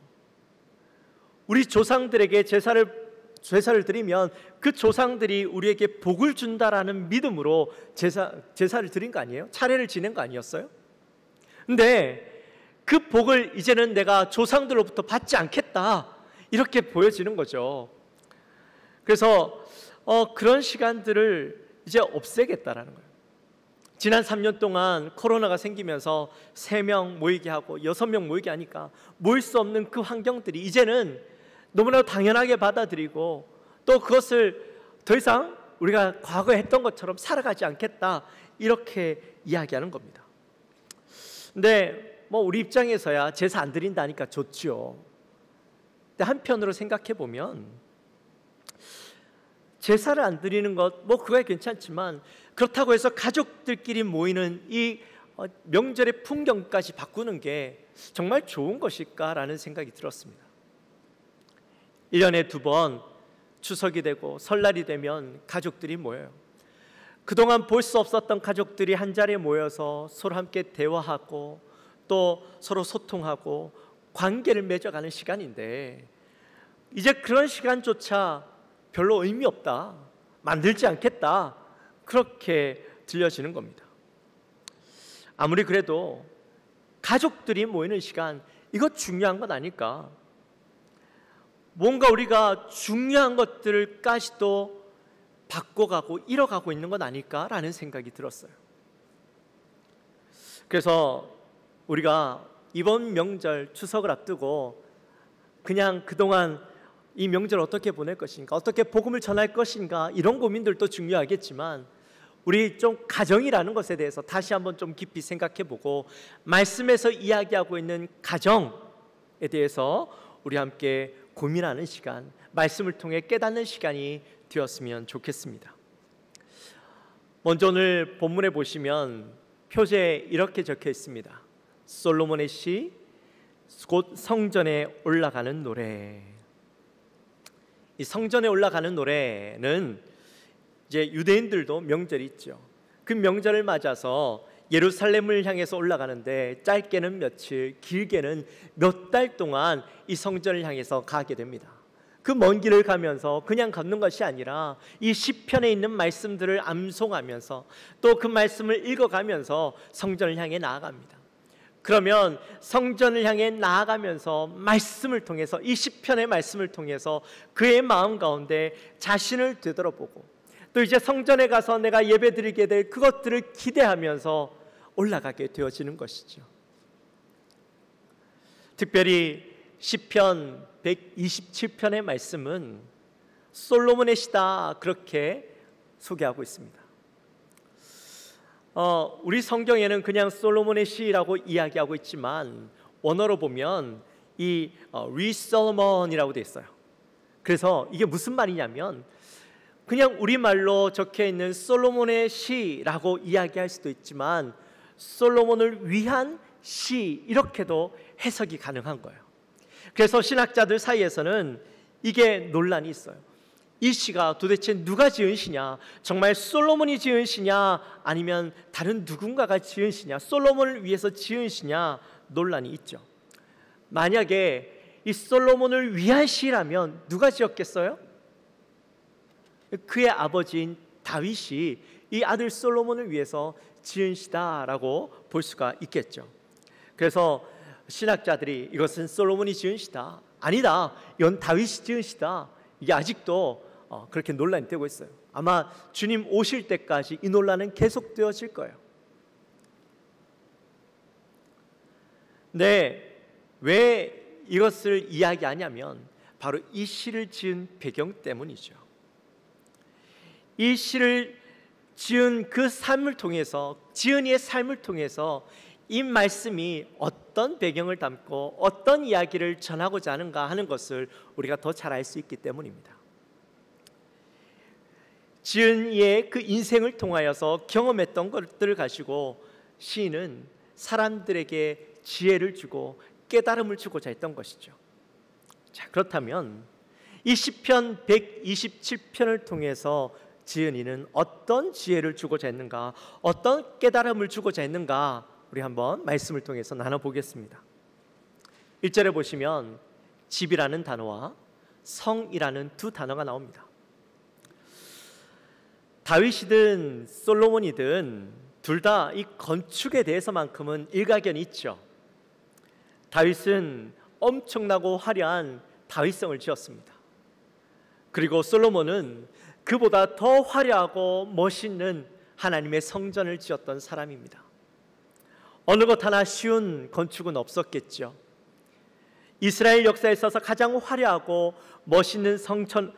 우리 조상들에게 제사를 드리면 그 조상들이 우리에게 복을 준다라는 믿음으로 제사를 드린 거 아니에요? 차례를 지낸 거 아니었어요? 근데 그 복을 이제는 내가 조상들로부터 받지 않겠다, 이렇게 보여지는 거죠. 그래서 그런 시간들을 이제 없애겠다라는 거예요. 지난 3년 동안 코로나가 생기면서 3명 모이게 하고 6명 모이게 하니까 모일 수 없는 그 환경들이 이제는 너무나 당연하게 받아들이고, 또 그것을 더 이상 우리가 과거에 했던 것처럼 살아가지 않겠다, 이렇게 이야기하는 겁니다. 근데 우리 입장에서야 제사 안 드린다니까 좋죠. 근데 한편으로 생각해 보면 제사를 안 드리는 것 그거야 괜찮지만, 그렇다고 해서 가족들끼리 모이는 이 명절의 풍경까지 바꾸는 게 정말 좋은 것일까라는 생각이 들었습니다. 1년에 2번 추석이 되고 설날이 되면 가족들이 모여요. 그동안 볼 수 없었던 가족들이 한 자리에 모여서 서로 함께 대화하고 또 서로 소통하고 관계를 맺어가는 시간인데, 이제 그런 시간조차 별로 의미 없다, 만들지 않겠다, 그렇게 들려지는 겁니다. 아무리 그래도 가족들이 모이는 시간, 이거 중요한 건 아닐까? 뭔가 우리가 중요한 것들까지도 바꿔가고 잃어가고 있는 건 아닐까라는 생각이 들었어요. 그래서 우리가 이번 명절 추석을 앞두고 그냥 그동안 이 명절 어떻게 보낼 것인가, 어떻게 복음을 전할 것인가, 이런 고민들도 중요하겠지만, 우리 좀 가정이라는 것에 대해서 다시 한번 좀 깊이 생각해보고, 말씀에서 이야기하고 있는 가정, 대해서 우리 함께 고민하는 시간, 말씀을 통해 깨닫는 시간이 되었으면 좋겠습니다. 먼저 오늘 본문에 보시면 표제에 이렇게 적혀 있습니다. 솔로몬의 시, 곧 성전에 올라가는 노래. 이 성전에 올라가는 노래는 이제 유대인들도 명절이 있죠. 그 명절을 맞아서 예루살렘을 향해서 올라가는데 짧게는 며칠, 길게는 몇 달 동안 이 성전을 향해서 가게 됩니다. 그 먼 길을 가면서 그냥 걷는 것이 아니라 이 시편에 있는 말씀들을 암송하면서 또 그 말씀을 읽어가면서 성전을 향해 나아갑니다. 그러면 성전을 향해 나아가면서 말씀을 통해서, 이 시편의 말씀을 통해서 그의 마음 가운데 자신을 되돌아보고 또 이제 성전에 가서 내가 예배드리게 될 그것들을 기대하면서 올라가게 되어지는 것이죠. 특별히 시편 127편의 말씀은 솔로몬의 시다, 그렇게 소개하고 있습니다. 우리 성경에는 그냥 솔로몬의 시라고 이야기하고 있지만 원어로 보면 이 리솔로몬이라고 되어 있어요. 그래서 이게 무슨 말이냐면 그냥 우리말로 적혀 있는 솔로몬의 시라고 이야기할 수도 있지만 솔로몬을 위한 시, 이렇게도 해석이 가능한 거예요. 그래서 신학자들 사이에서는 이게 논란이 있어요. 이 시가 도대체 누가 지은 시냐? 정말 솔로몬이 지은 시냐? 아니면 다른 누군가가 지은 시냐? 솔로몬을 위해서 지은 시냐? 논란이 있죠. 만약에 이 솔로몬을 위한 시라면 누가 지었겠어요? 그의 아버지인 다윗이 이 아들 솔로몬을 위해서 지은 시다라고 볼 수가 있겠죠. 그래서 신학자들이 이것은 솔로몬이 지은 시다, 아니다, 이건 다윗이 지은 시다, 이게 아직도 그렇게 논란이 되고 있어요. 아마 주님 오실 때까지 이 논란은 계속되어질 거예요. 네, 왜 이것을 이야기하냐면 바로 이 시를 지은 배경 때문이죠. 이 시를 지은 그 삶을 통해서, 지은이의 삶을 통해서 이 말씀이 어떤 배경을 담고 어떤 이야기를 전하고자 하는가 하는 것을 우리가 더 잘 알 수 있기 때문입니다. 지은이의 그 인생을 통하여서 경험했던 것들을 가지고 시인은 사람들에게 지혜를 주고 깨달음을 주고자 했던 것이죠. 자, 그렇다면 이 시편 127편을 통해서 지은이는 어떤 지혜를 주고자 했는가, 어떤 깨달음을 주고자 했는가, 우리 한번 말씀을 통해서 나눠보겠습니다. 1절에 보시면 집이라는 단어와 성이라는 두 단어가 나옵니다. 다윗이든 솔로몬이든 둘 다 이 건축에 대해서만큼은 일가견이 있죠. 다윗은 엄청나고 화려한 다윗성을 지었습니다. 그리고 솔로몬은 그보다 더 화려하고 멋있는 하나님의 성전을 지었던 사람입니다. 어느 것 하나 쉬운 건축은 없었겠죠. 이스라엘 역사에 있어서 가장 화려하고 멋있는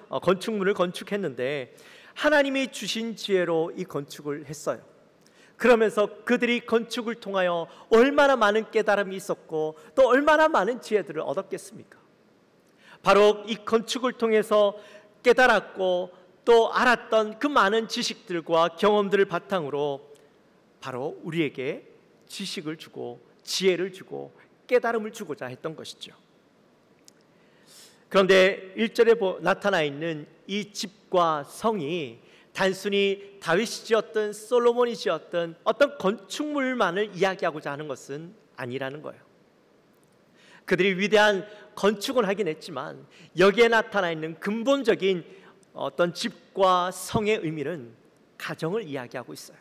건축물을 건축했는데 하나님이 주신 지혜로 이 건축을 했어요. 그러면서 그들이 건축을 통하여 얼마나 많은 깨달음이 있었고 또 얼마나 많은 지혜들을 얻었겠습니까? 바로 이 건축을 통해서 깨달았고 또 알았던 그 많은 지식들과 경험들을 바탕으로 바로 우리에게 지식을 주고 지혜를 주고 깨달음을 주고자 했던 것이죠. 그런데 1절에 나타나 있는 이 집과 성이 단순히 다윗이 지었던 솔로몬이 지었던 어떤 건축물만을 이야기하고자 하는 것은 아니라는 거예요. 그들이 위대한 건축을 하긴 했지만 여기에 나타나 있는 근본적인 어떤 집과 성의 의미는 가정을 이야기하고 있어요.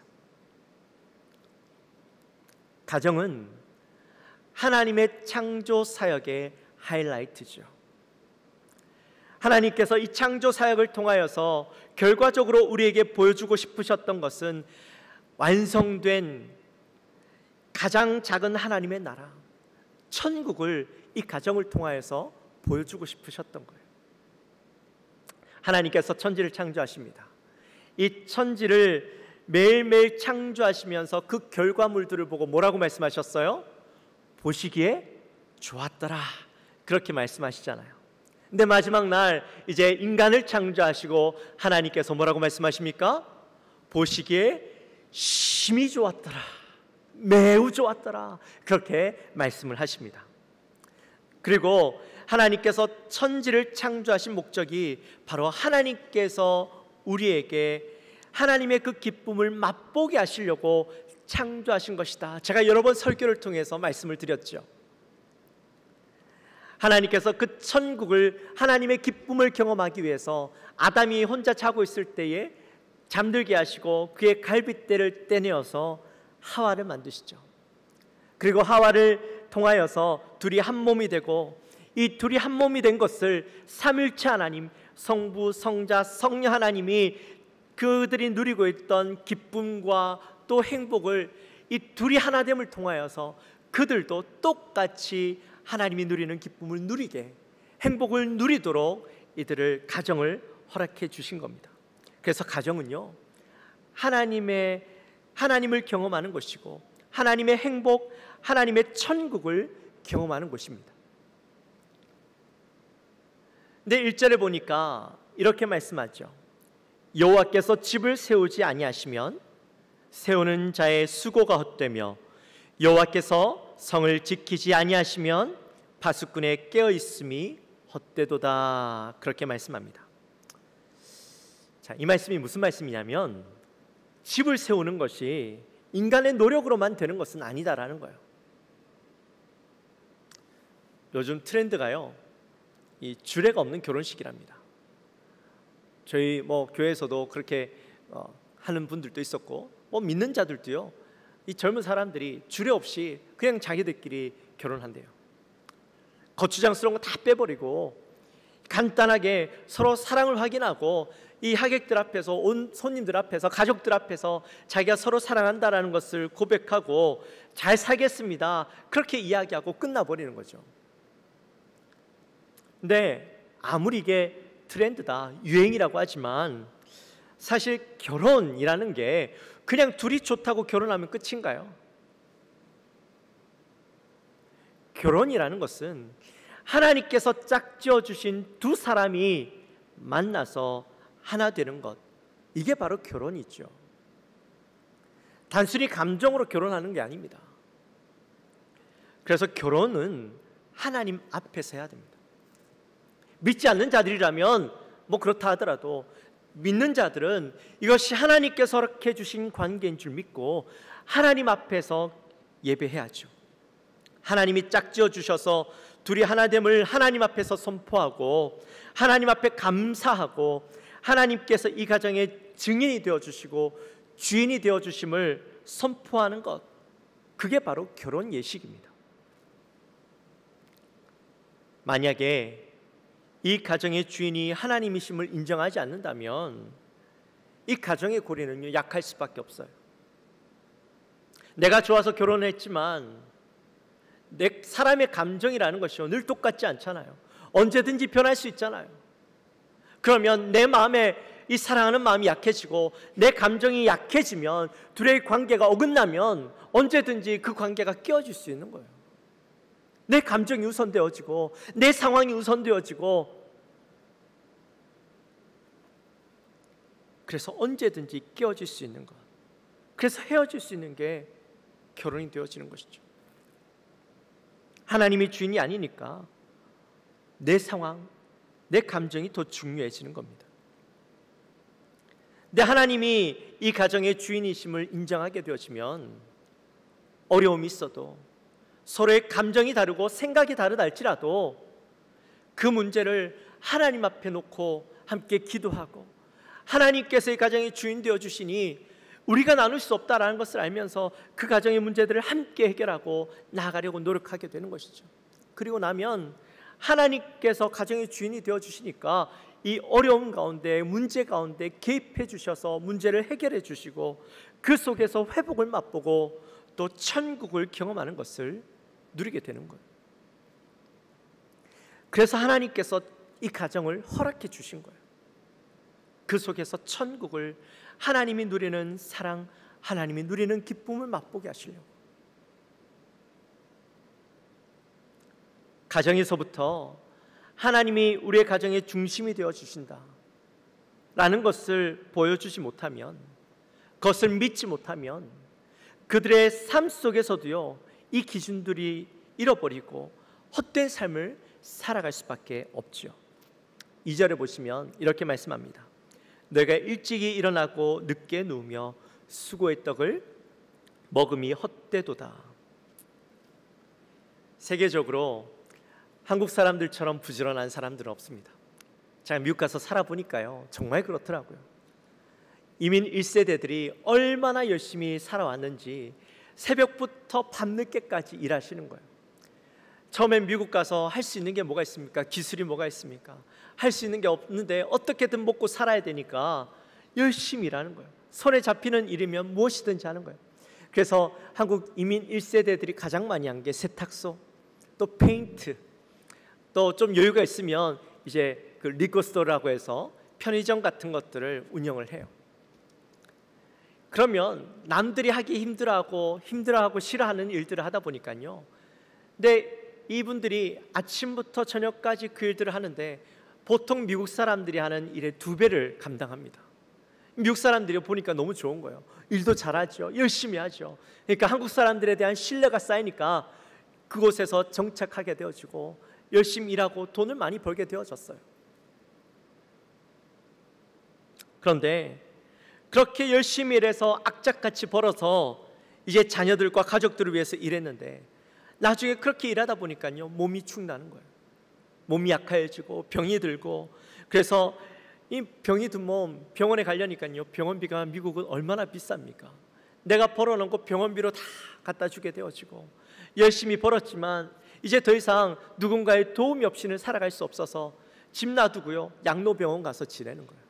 가정은 하나님의 창조 사역의 하이라이트죠. 하나님께서 이 창조 사역을 통하여서 결과적으로 우리에게 보여주고 싶으셨던 것은 완성된 가장 작은 하나님의 나라, 천국을 이 가정을 통하여서 보여주고 싶으셨던 거예요. 하나님께서 천지를 창조하십니다. 이 천지를 매일매일 창조하시면서 그 결과물들을 보고 뭐라고 말씀하셨어요? 보시기에 좋았더라, 그렇게 말씀하시잖아요. 근데 마지막 날 이제 인간을 창조하시고 하나님께서 뭐라고 말씀하십니까? 보시기에 심히 좋았더라, 매우 좋았더라, 그렇게 말씀을 하십니다. 그리고 하나님께서 천지를 창조하신 목적이 바로 하나님께서 우리에게 하나님의 그 기쁨을 맛보게 하시려고 창조하신 것이다. 제가 여러 번 설교를 통해서 말씀을 드렸죠. 하나님께서 그 천국을, 하나님의 기쁨을 경험하기 위해서 아담이 혼자 자고 있을 때에 잠들게 하시고 그의 갈빗대를 떼내어서 하와를 만드시죠. 그리고 하와를 통하여서 둘이 한 몸이 되고, 이 둘이 한 몸이 된 것을 삼일체 하나님, 성부, 성자, 성령 하나님이 그들이 누리고 있던 기쁨과 또 행복을 이 둘이 하나됨을 통하여서 그들도 똑같이 하나님이 누리는 기쁨을 누리게, 행복을 누리도록 이들을 가정을 허락해 주신 겁니다. 그래서 가정은요, 하나님을 경험하는 것이고 하나님의 행복, 하나님의 천국을 경험하는 곳입니다. 근데 1절에 보니까 이렇게 말씀하죠. 여호와께서 집을 세우지 아니하시면 세우는 자의 수고가 헛되며 여호와께서 성을 지키지 아니하시면 파수꾼의 깨어 있음이 헛되도다, 그렇게 말씀합니다. 자, 이 말씀이 무슨 말씀이냐면 집을 세우는 것이 인간의 노력으로만 되는 것은 아니다라는 거예요. 요즘 트렌드가요, 이 주례가 없는 결혼식이랍니다. 저희 교회에서도 그렇게 하는 분들도 있었고, 믿는 자들도요, 이 젊은 사람들이 주례 없이 그냥 자기들끼리 결혼한대요. 거추장스러운 거 다 빼버리고 간단하게 서로 사랑을 확인하고 이 하객들 앞에서, 온 손님들 앞에서, 가족들 앞에서 자기가 서로 사랑한다라는 것을 고백하고 잘 살겠습니다, 그렇게 이야기하고 끝나버리는 거죠. 근데 아무리 이게 트렌드다, 유행이라고 하지만 사실 결혼이라는 게 그냥 둘이 좋다고 결혼하면 끝인가요? 결혼이라는 것은 하나님께서 짝지어 주신 두 사람이 만나서 하나 되는 것, 이게 바로 결혼이죠. 단순히 감정으로 결혼하는 게 아닙니다. 그래서 결혼은 하나님 앞에서 해야 됩니다. 믿지 않는 자들이라면 그렇다 하더라도 믿는 자들은 이것이 하나님께서 허락해 주신 관계인 줄 믿고 하나님 앞에서 예배해야죠. 하나님이 짝지어 주셔서 둘이 하나됨을 하나님 앞에서 선포하고 하나님 앞에 감사하고 하나님께서 이 가정의 증인이 되어주시고 주인이 되어주심을 선포하는 것, 그게 바로 결혼 예식입니다. 만약에 이 가정의 주인이 하나님이심을 인정하지 않는다면 이 가정의 고리는요, 약할 수밖에 없어요. 내가 좋아서 결혼했지만 사람의 감정이라는 것이요, 늘 똑같지 않잖아요. 언제든지 변할 수 있잖아요. 그러면 내 마음에 이 사랑하는 마음이 약해지고 내 감정이 약해지면, 둘의 관계가 어긋나면 언제든지 그 관계가 깨어질 수 있는 거예요. 내 감정이 우선되어지고 내 상황이 우선되어지고, 그래서 언제든지 깨어질 수 있는 것, 그래서 헤어질 수 있는 게 결혼이 되어지는 것이죠. 하나님이 주인이 아니니까 내 상황, 내 감정이 더 중요해지는 겁니다. 근데 하나님이 이 가정의 주인이심을 인정하게 되어지면 어려움이 있어도, 서로의 감정이 다르고 생각이 다르다 할지라도 그 문제를 하나님 앞에 놓고 함께 기도하고, 하나님께서 이 가정의 주인 되어 주시니 우리가 나눌 수 없다라는 것을 알면서 그 가정의 문제들을 함께 해결하고 나아가려고 노력하게 되는 것이죠. 그리고 나면 하나님께서 가정의 주인이 되어 주시니까 이 어려움 가운데, 문제 가운데 개입해 주셔서 문제를 해결해 주시고 그 속에서 회복을 맛보고 또 천국을 경험하는 것을 누리게 되는 거예요. 그래서 하나님께서 이 가정을 허락해 주신 거예요. 그 속에서 천국을, 하나님이 누리는 사랑, 하나님이 누리는 기쁨을 맛보게 하시려고. 가정에서부터 하나님이 우리의 가정의 중심이 되어 주신다 라는 것을 보여주지 못하면, 그것을 믿지 못하면 그들의 삶 속에서도요, 이 기준들이 잃어버리고 헛된 삶을 살아갈 수밖에 없죠. 2절에 보시면 이렇게 말씀합니다. 너희가 일찍이 일어나고 늦게 누우며 수고의 떡을 먹음이 헛되도다. 세계적으로 한국 사람들처럼 부지런한 사람들은 없습니다. 제가 미국 가서 살아보니까요, 정말 그렇더라고요. 이민 1세대들이 얼마나 열심히 살아왔는지 새벽부터 밤늦게까지 일하시는 거예요. 처음엔 미국 가서 할 수 있는 게 뭐가 있습니까? 기술이 뭐가 있습니까? 할 수 있는 게 없는데 어떻게든 먹고 살아야 되니까 열심히 일하는 거예요. 손에 잡히는 일이면 무엇이든지 하는 거예요. 그래서 한국 이민 1세대들이 가장 많이 한 게 세탁소, 또 페인트, 또 좀 여유가 있으면 이제 그 리코스토어라고 해서 편의점 같은 것들을 운영을 해요. 그러면 남들이 하기 힘들어하고 싫어하는 일들을 하다 보니까요, 근데 이분들이 아침부터 저녁까지 그 일들을 하는데 보통 미국 사람들이 하는 일의 2배를 감당합니다. 미국 사람들이 보니까 너무 좋은 거예요. 일도 잘하죠, 열심히 하죠. 그러니까 한국 사람들에 대한 신뢰가 쌓이니까 그곳에서 정착하게 되어지고 열심히 일하고 돈을 많이 벌게 되어졌어요. 그런데 그렇게 열심히 일해서 악착같이 벌어서 이제 자녀들과 가족들을 위해서 일했는데 나중에 그렇게 일하다 보니까요, 몸이 축나는 거예요. 몸이 약해지고 병이 들고, 그래서 이 병이 든 몸 병원에 가려니까요, 병원비가 미국은 얼마나 비쌉니까? 내가 벌어놓은 거 병원비로 다 갖다 주게 되어지고, 열심히 벌었지만 이제 더 이상 누군가의 도움이 없이는 살아갈 수 없어서 집 놔두고요, 양로병원 가서 지내는 거예요.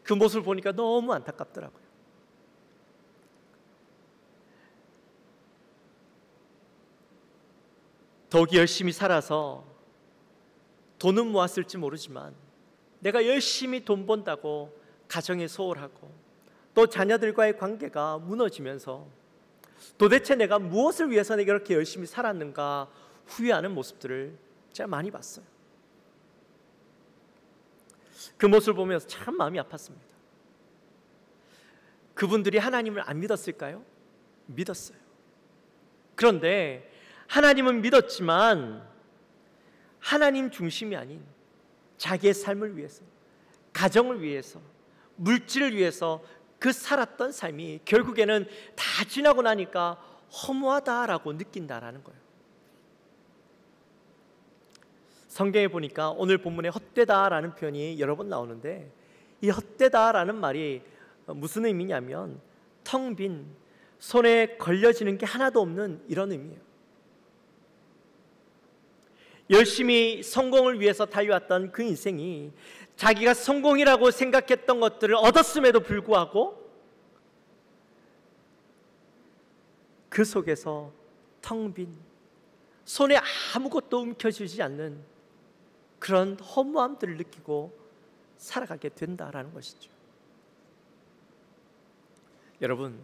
그 모습을 보니까 너무 안타깝더라고요. 더욱이 열심히 살아서 돈은 모았을지 모르지만 내가 열심히 돈 번다고 가정에 소홀하고 또 자녀들과의 관계가 무너지면서 도대체 내가 무엇을 위해서 내가 이렇게 열심히 살았는가 후회하는 모습들을 제가 많이 봤어요. 그 모습을 보면서 참 마음이 아팠습니다. 그분들이 하나님을 안 믿었을까요? 믿었어요. 그런데 하나님은 믿었지만 하나님 중심이 아닌 자기의 삶을 위해서, 가정을 위해서, 물질을 위해서 그 살았던 삶이 결국에는 다 지나고 나니까 허무하다라고 느낀다라는 거예요. 성경에 보니까 오늘 본문에 헛되다라는 표현이 여러 번 나오는데, 이 헛되다라는 말이 무슨 의미냐면 텅 빈, 손에 걸려지는 게 하나도 없는 이런 의미예요. 열심히 성공을 위해서 달려왔던 그 인생이 자기가 성공이라고 생각했던 것들을 얻었음에도 불구하고 그 속에서 텅 빈, 손에 아무것도 움켜쥐지 않는 그런 허무함들을 느끼고 살아가게 된다라는 것이죠. 여러분,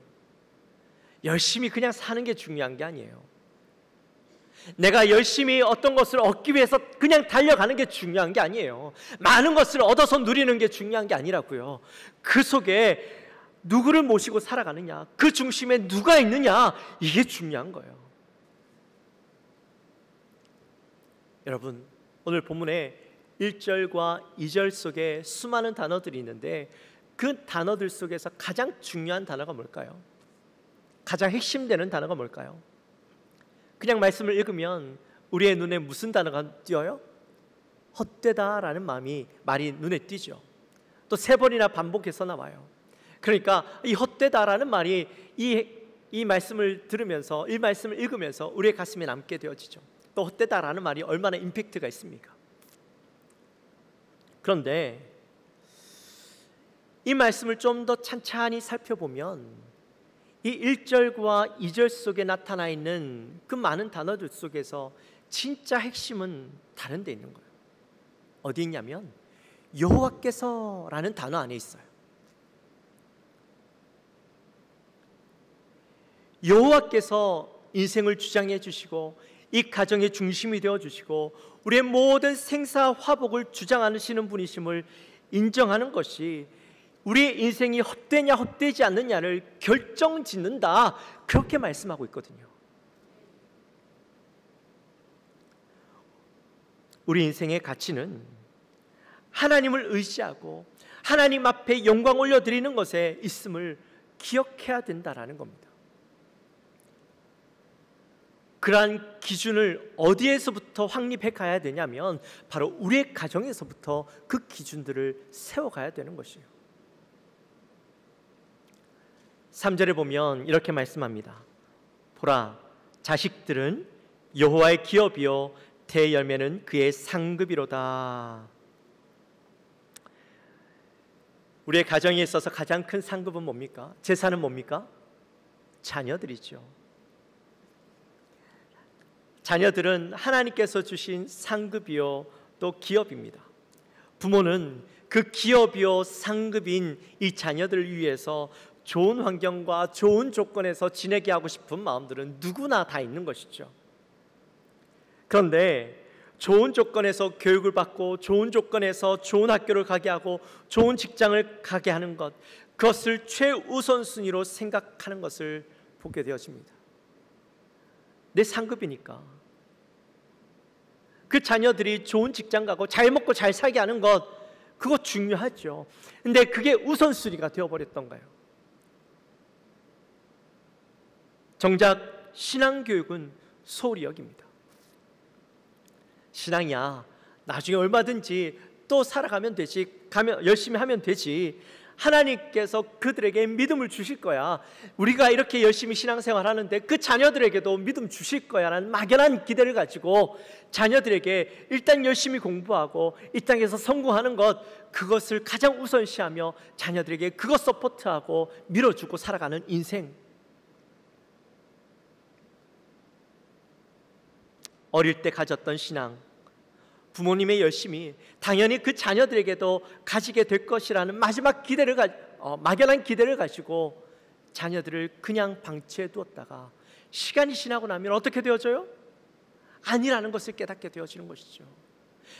열심히 그냥 사는 게 중요한 게 아니에요. 내가 열심히 어떤 것을 얻기 위해서 그냥 달려가는 게 중요한 게 아니에요. 많은 것을 얻어서 누리는 게 중요한 게 아니라고요. 그 속에 누구를 모시고 살아가느냐, 그 중심에 누가 있느냐, 이게 중요한 거예요. 여러분, 오늘 본문에 1절과 2절 속에 수많은 단어들이 있는데 그 단어들 속에서 가장 중요한 단어가 뭘까요? 가장 핵심되는 단어가 뭘까요? 그냥 말씀을 읽으면 우리의 눈에 무슨 단어가 띄어요? 헛되다라는 말이 눈에 띄죠. 또 3번이나 반복해서 나와요. 그러니까 이 헛되다라는 말이 이 말씀을 들으면서, 이 말씀을 읽으면서 우리의 가슴에 남게 되어지죠. 또 헛되다라는 말이 얼마나 임팩트가 있습니까? 그런데 이 말씀을 좀 더 찬찬히 살펴보면 이 1절과 2절 속에 나타나 있는 그 많은 단어들 속에서 진짜 핵심은 다른 데 있는 거예요. 어디 있냐면 여호와께서라는 단어 안에 있어요. 여호와께서 인생을 주장해 주시고 이 가정의 중심이 되어주시고 우리의 모든 생사화복을 주장하시는 분이심을 인정하는 것이 우리의 인생이 헛되냐 헛되지 않느냐를 결정짓는다, 그렇게 말씀하고 있거든요. 우리 인생의 가치는 하나님을 의지하고 하나님 앞에 영광 올려드리는 것에 있음을 기억해야 된다라는 겁니다. 그러한 기준을 어디에서부터 확립해 가야 되냐면 바로 우리의 가정에서부터 그 기준들을 세워가야 되는 것이에요. 3절에 보면 이렇게 말씀합니다. 보라, 자식들은 여호와의 기업이요 대열매는 그의 상급이로다. 우리의 가정에 있어서 가장 큰 상급은 뭡니까? 재산은 뭡니까? 자녀들이죠. 자녀들은 하나님께서 주신 상급이요 또 기업입니다. 부모는 그 기업이요 상급인 이 자녀들을 위해서 좋은 환경과 좋은 조건에서 지내게 하고 싶은 마음들은 누구나 다 있는 것이죠. 그런데 좋은 조건에서 교육을 받고 좋은 조건에서 좋은 학교를 가게 하고 좋은 직장을 가게 하는 것, 그것을 최우선순위로 생각하는 것을 보게 되어집니다. 내 상급이니까 그 자녀들이 좋은 직장 가고 잘 먹고 잘 살게 하는 것, 그거 중요하죠. 근데 그게 우선순위가 되어버렸던가요? 정작 신앙교육은 소홀히 여깁니다. 신앙이야 나중에 얼마든지 또 살아가면 되지, 열심히 하면 되지, 하나님께서 그들에게 믿음을 주실 거야, 우리가 이렇게 열심히 신앙생활 하는데 그 자녀들에게도 믿음 주실 거야 라는 막연한 기대를 가지고 자녀들에게 일단 열심히 공부하고 이 땅에서 성공하는 것, 그것을 가장 우선시하며 자녀들에게 그것 서포트하고 밀어주고 살아가는 인생. 어릴 때 가졌던 신앙, 부모님의 열심이 당연히 그 자녀들에게도 가지게 될 것이라는 마지막 기대를 막연한 기대를 가지고 자녀들을 그냥 방치해 두었다가 시간이 지나고 나면 어떻게 되어져요? 아니라는 것을 깨닫게 되어지는 것이죠.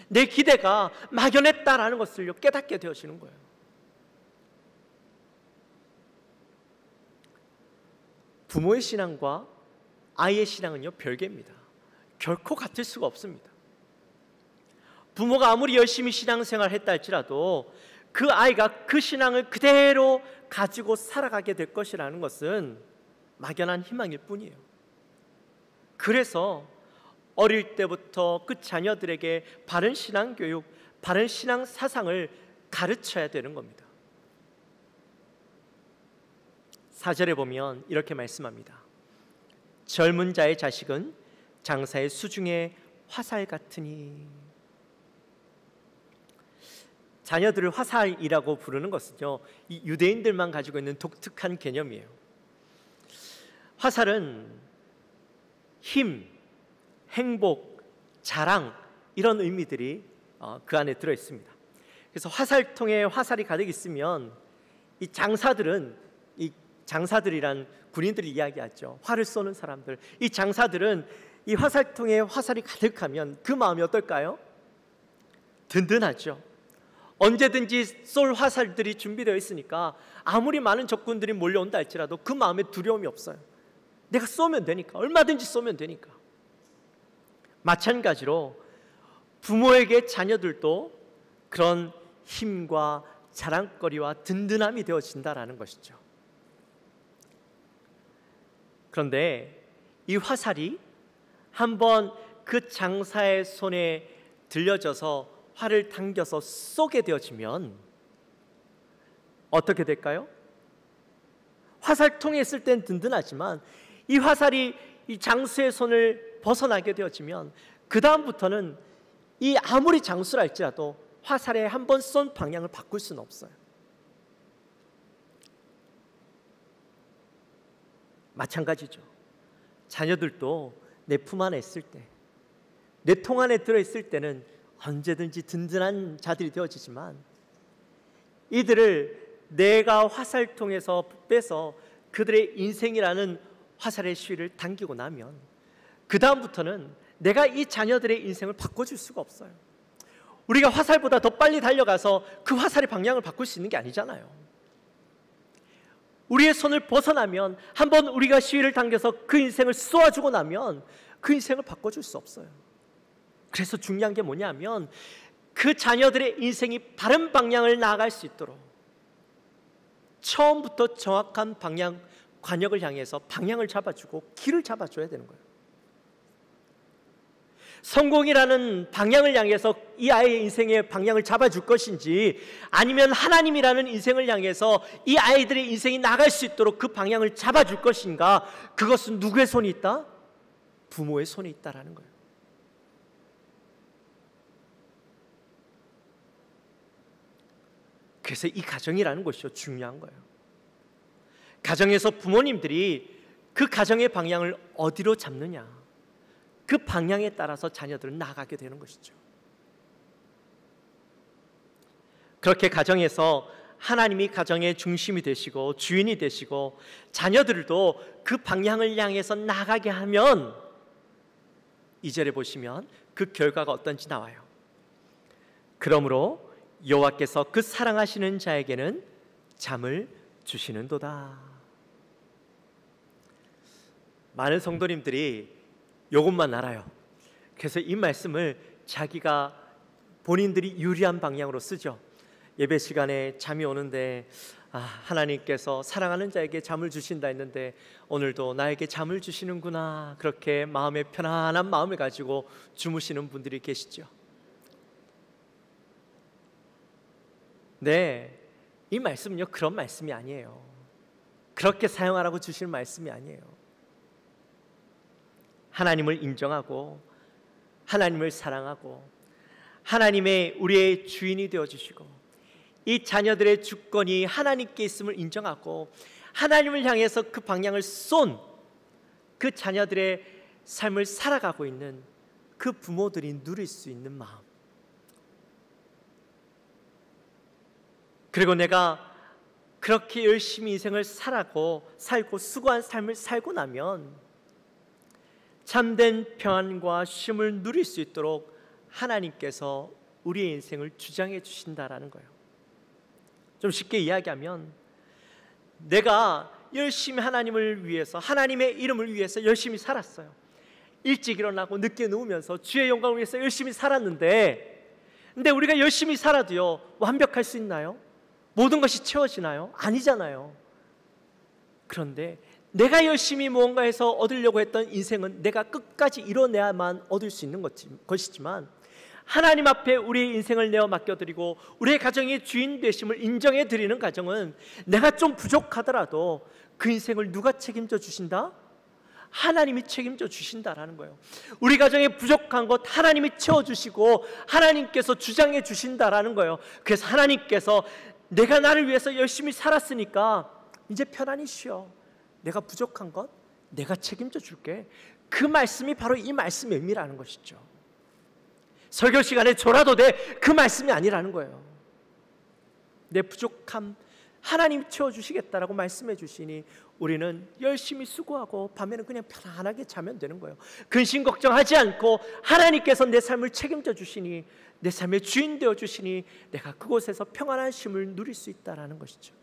내 기대가 막연했다라는 것을 깨닫게 되어지는 거예요. 부모의 신앙과 아이의 신앙은요 별개입니다. 결코 같을 수가 없습니다. 부모가 아무리 열심히 신앙생활을 했다 할지라도 그 아이가 그 신앙을 그대로 가지고 살아가게 될 것이라는 것은 막연한 희망일 뿐이에요. 그래서 어릴 때부터 그 자녀들에게 바른 신앙 교육, 바른 신앙 사상을 가르쳐야 되는 겁니다. 4절에 보면 이렇게 말씀합니다. 젊은 자의 자식은 장사의 수중에 화살 같으니. 자녀들을 화살이라고 부르는 것은요, 이 유대인들만 가지고 있는 독특한 개념이에요. 화살은 힘, 행복, 자랑, 이런 의미들이 그 안에 들어 있습니다. 그래서 화살통에 화살이 가득 있으면 이 장사들이란 군인들이 이야기하죠. 활을 쏘는 사람들, 이 장사들은 이 화살통에 화살이 가득하면 그 마음이 어떨까요? 든든하죠. 언제든지 쏠 화살들이 준비되어 있으니까 아무리 많은 적군들이 몰려온다 할지라도 그 마음에 두려움이 없어요. 내가 쏘면 되니까, 얼마든지 쏘면 되니까. 마찬가지로 부모에게 자녀들도 그런 힘과 자랑거리와 든든함이 되어진다라는 것이죠. 그런데 이 화살이 한번 그 장사의 손에 들려져서 활을 당겨서 쏘게 되어지면 어떻게 될까요? 화살통에 있을 땐 든든하지만 이 화살이 이 장수의 손을 벗어나게 되어지면 그 다음부터는 이 아무리 장수라 할지라도 화살에 한 번 쏜 방향을 바꿀 수는 없어요. 마찬가지죠. 자녀들도 내 품 안에 있을 때, 내 통 안에 들어있을 때는 언제든지 든든한 자들이 되어지지만 이들을 내가 화살통에서 빼서 그들의 인생이라는 화살의 시위를 당기고 나면 그 다음부터는 내가 이 자녀들의 인생을 바꿔줄 수가 없어요. 우리가 화살보다 더 빨리 달려가서 그 화살의 방향을 바꿀 수 있는 게 아니잖아요. 우리의 손을 벗어나면, 한번 우리가 시위를 당겨서 그 인생을 쏘아주고 나면 그 인생을 바꿔줄 수 없어요. 그래서 중요한 게 뭐냐면, 그 자녀들의 인생이 바른 방향을 나아갈 수 있도록 처음부터 정확한 방향, 관역을 향해서 방향을 잡아주고 길을 잡아줘야 되는 거예요. 성공이라는 방향을 향해서 이 아이의 인생의 방향을 잡아줄 것인지, 아니면 하나님이라는 인생을 향해서 이 아이들의 인생이 나갈 수 있도록 그 방향을 잡아줄 것인가, 그것은 누구의 손이 있다? 부모의 손에 있다라는 거예요. 그래서 이 가정이라는 것이 중요한 거예요. 가정에서 부모님들이 그 가정의 방향을 어디로 잡느냐, 그 방향에 따라서 자녀들은 나아가게 되는 것이죠. 그렇게 가정에서 하나님이 가정의 중심이 되시고 주인이 되시고 자녀들도 그 방향을 향해서 나아가게 하면, 2절에 보시면 그 결과가 어떤지 나와요. 그러므로 여호와께서 그 사랑하시는 자에게는 잠을 주시는도다. 많은 성도님들이 이것만 알아요. 그래서 이 말씀을 자기가 본인들이 유리한 방향으로 쓰죠. 예배 시간에 잠이 오는데, 하나님께서 사랑하는 자에게 잠을 주신다 했는데 오늘도 나에게 잠을 주시는구나, 그렇게 마음에 편안한 마음을 가지고 주무시는 분들이 계시죠. 네, 이 말씀은요 그런 말씀이 아니에요. 그렇게 사용하라고 주실 말씀이 아니에요. 하나님을 인정하고 하나님을 사랑하고 하나님의 우리의 주인이 되어주시고 이 자녀들의 주권이 하나님께 있음을 인정하고 하나님을 향해서 그 방향을 쏜 그 자녀들의 삶을 살아가고 있는 그 부모들이 누릴 수 있는 마음, 그리고 내가 그렇게 열심히 인생을 살고 수고한 삶을 살고 나면 참된 평안과 쉼을 누릴 수 있도록 하나님께서 우리의 인생을 주장해 주신다라는 거예요. 좀 쉽게 이야기하면, 내가 열심히 하나님을 위해서, 하나님의 이름을 위해서 열심히 살았어요. 일찍 일어나고 늦게 누우면서 주의 영광을 위해서 열심히 살았는데, 근데 우리가 열심히 살아도요 완벽할 수 있나요? 모든 것이 채워지나요? 아니잖아요. 그런데 내가 열심히 무언가에서 얻으려고 했던 인생은 내가 끝까지 이뤄내야만 얻을 수 있는 것이지만, 하나님 앞에 우리의 인생을 내어 맡겨드리고 우리의 가정의 주인 되심을 인정해 드리는 가정은 내가 좀 부족하더라도 그 인생을 누가 책임져 주신다? 하나님이 책임져 주신다라는 거예요. 우리 가정에 부족한 것 하나님이 채워주시고 하나님께서 주장해 주신다라는 거예요. 그래서 하나님께서 내가 나를 위해서 열심히 살았으니까 이제 편안히 쉬어, 내가 부족한 것 내가 책임져 줄게. 그 말씀이 바로 이 말씀의 의미라는 것이죠. 설교 시간에 졸아도 돼, 그 말씀이 아니라는 거예요. 내 부족함 하나님이 채워주시겠다라고 말씀해 주시니 우리는 열심히 수고하고 밤에는 그냥 편안하게 자면 되는 거예요. 근심 걱정하지 않고 하나님께서 내 삶을 책임져 주시니, 내 삶의 주인 되어 주시니 내가 그곳에서 평안한 쉼을 누릴 수 있다라는 것이죠.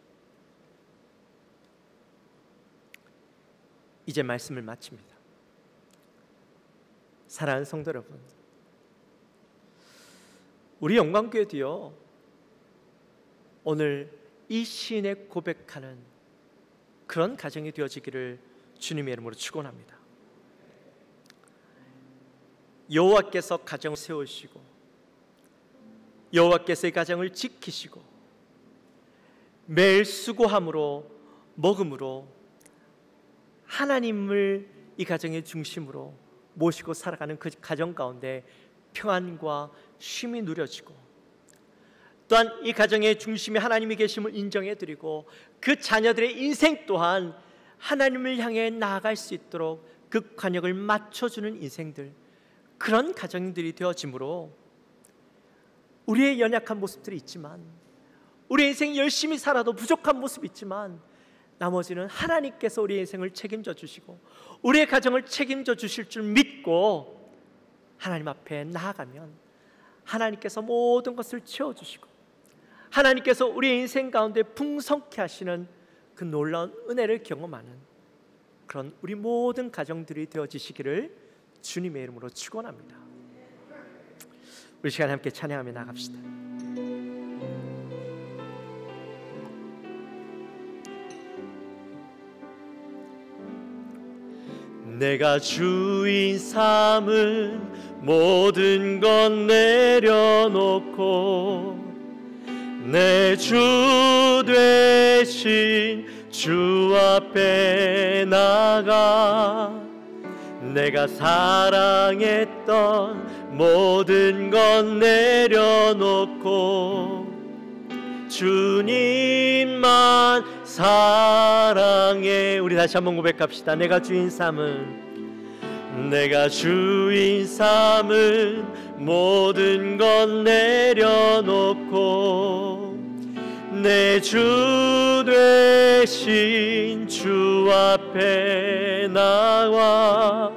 이제 말씀을 마칩니다. 사랑하는 성도 여러분, 우리 영광교회도요 오늘 이 시인의 고백하는 그런 가정이 되어지기를 주님의 이름으로 축원합니다. 여호와께서 가정을 세우시고 여호와께서 이 가정을 지키시고 매일 수고함으로 먹음으로 하나님을 이 가정의 중심으로 모시고 살아가는 그 가정 가운데 평안과 쉼이 누려지고, 또한 이 가정의 중심에 하나님이 계심을 인정해드리고 그 자녀들의 인생 또한 하나님을 향해 나아갈 수 있도록 그 관역을 맞춰주는 인생들, 그런 가정들이 되어지므로 우리의 연약한 모습들이 있지만, 우리의 인생 열심히 살아도 부족한 모습이 있지만 나머지는 하나님께서 우리의 인생을 책임져 주시고 우리의 가정을 책임져 주실 줄 믿고 하나님 앞에 나아가면 하나님께서 모든 것을 채워주시고 하나님께서 우리의 인생 가운데 풍성케 하시는 그 놀라운 은혜를 경험하는 그런 우리 모든 가정들이 되어지시기를 주님의 이름으로 축원합니다. 우리 시간 함께 찬양하며 나갑시다. 내가 주인 삼은 모든 것 내려놓고 내 주 되신 주 앞에 나가 내가 사랑했던 모든 것 내려놓고 주님만 사랑해. 우리 다시 한번 고백합시다. 내가 주인 삼은 모든 것 내려놓고 내 주 되신 주 앞에 나와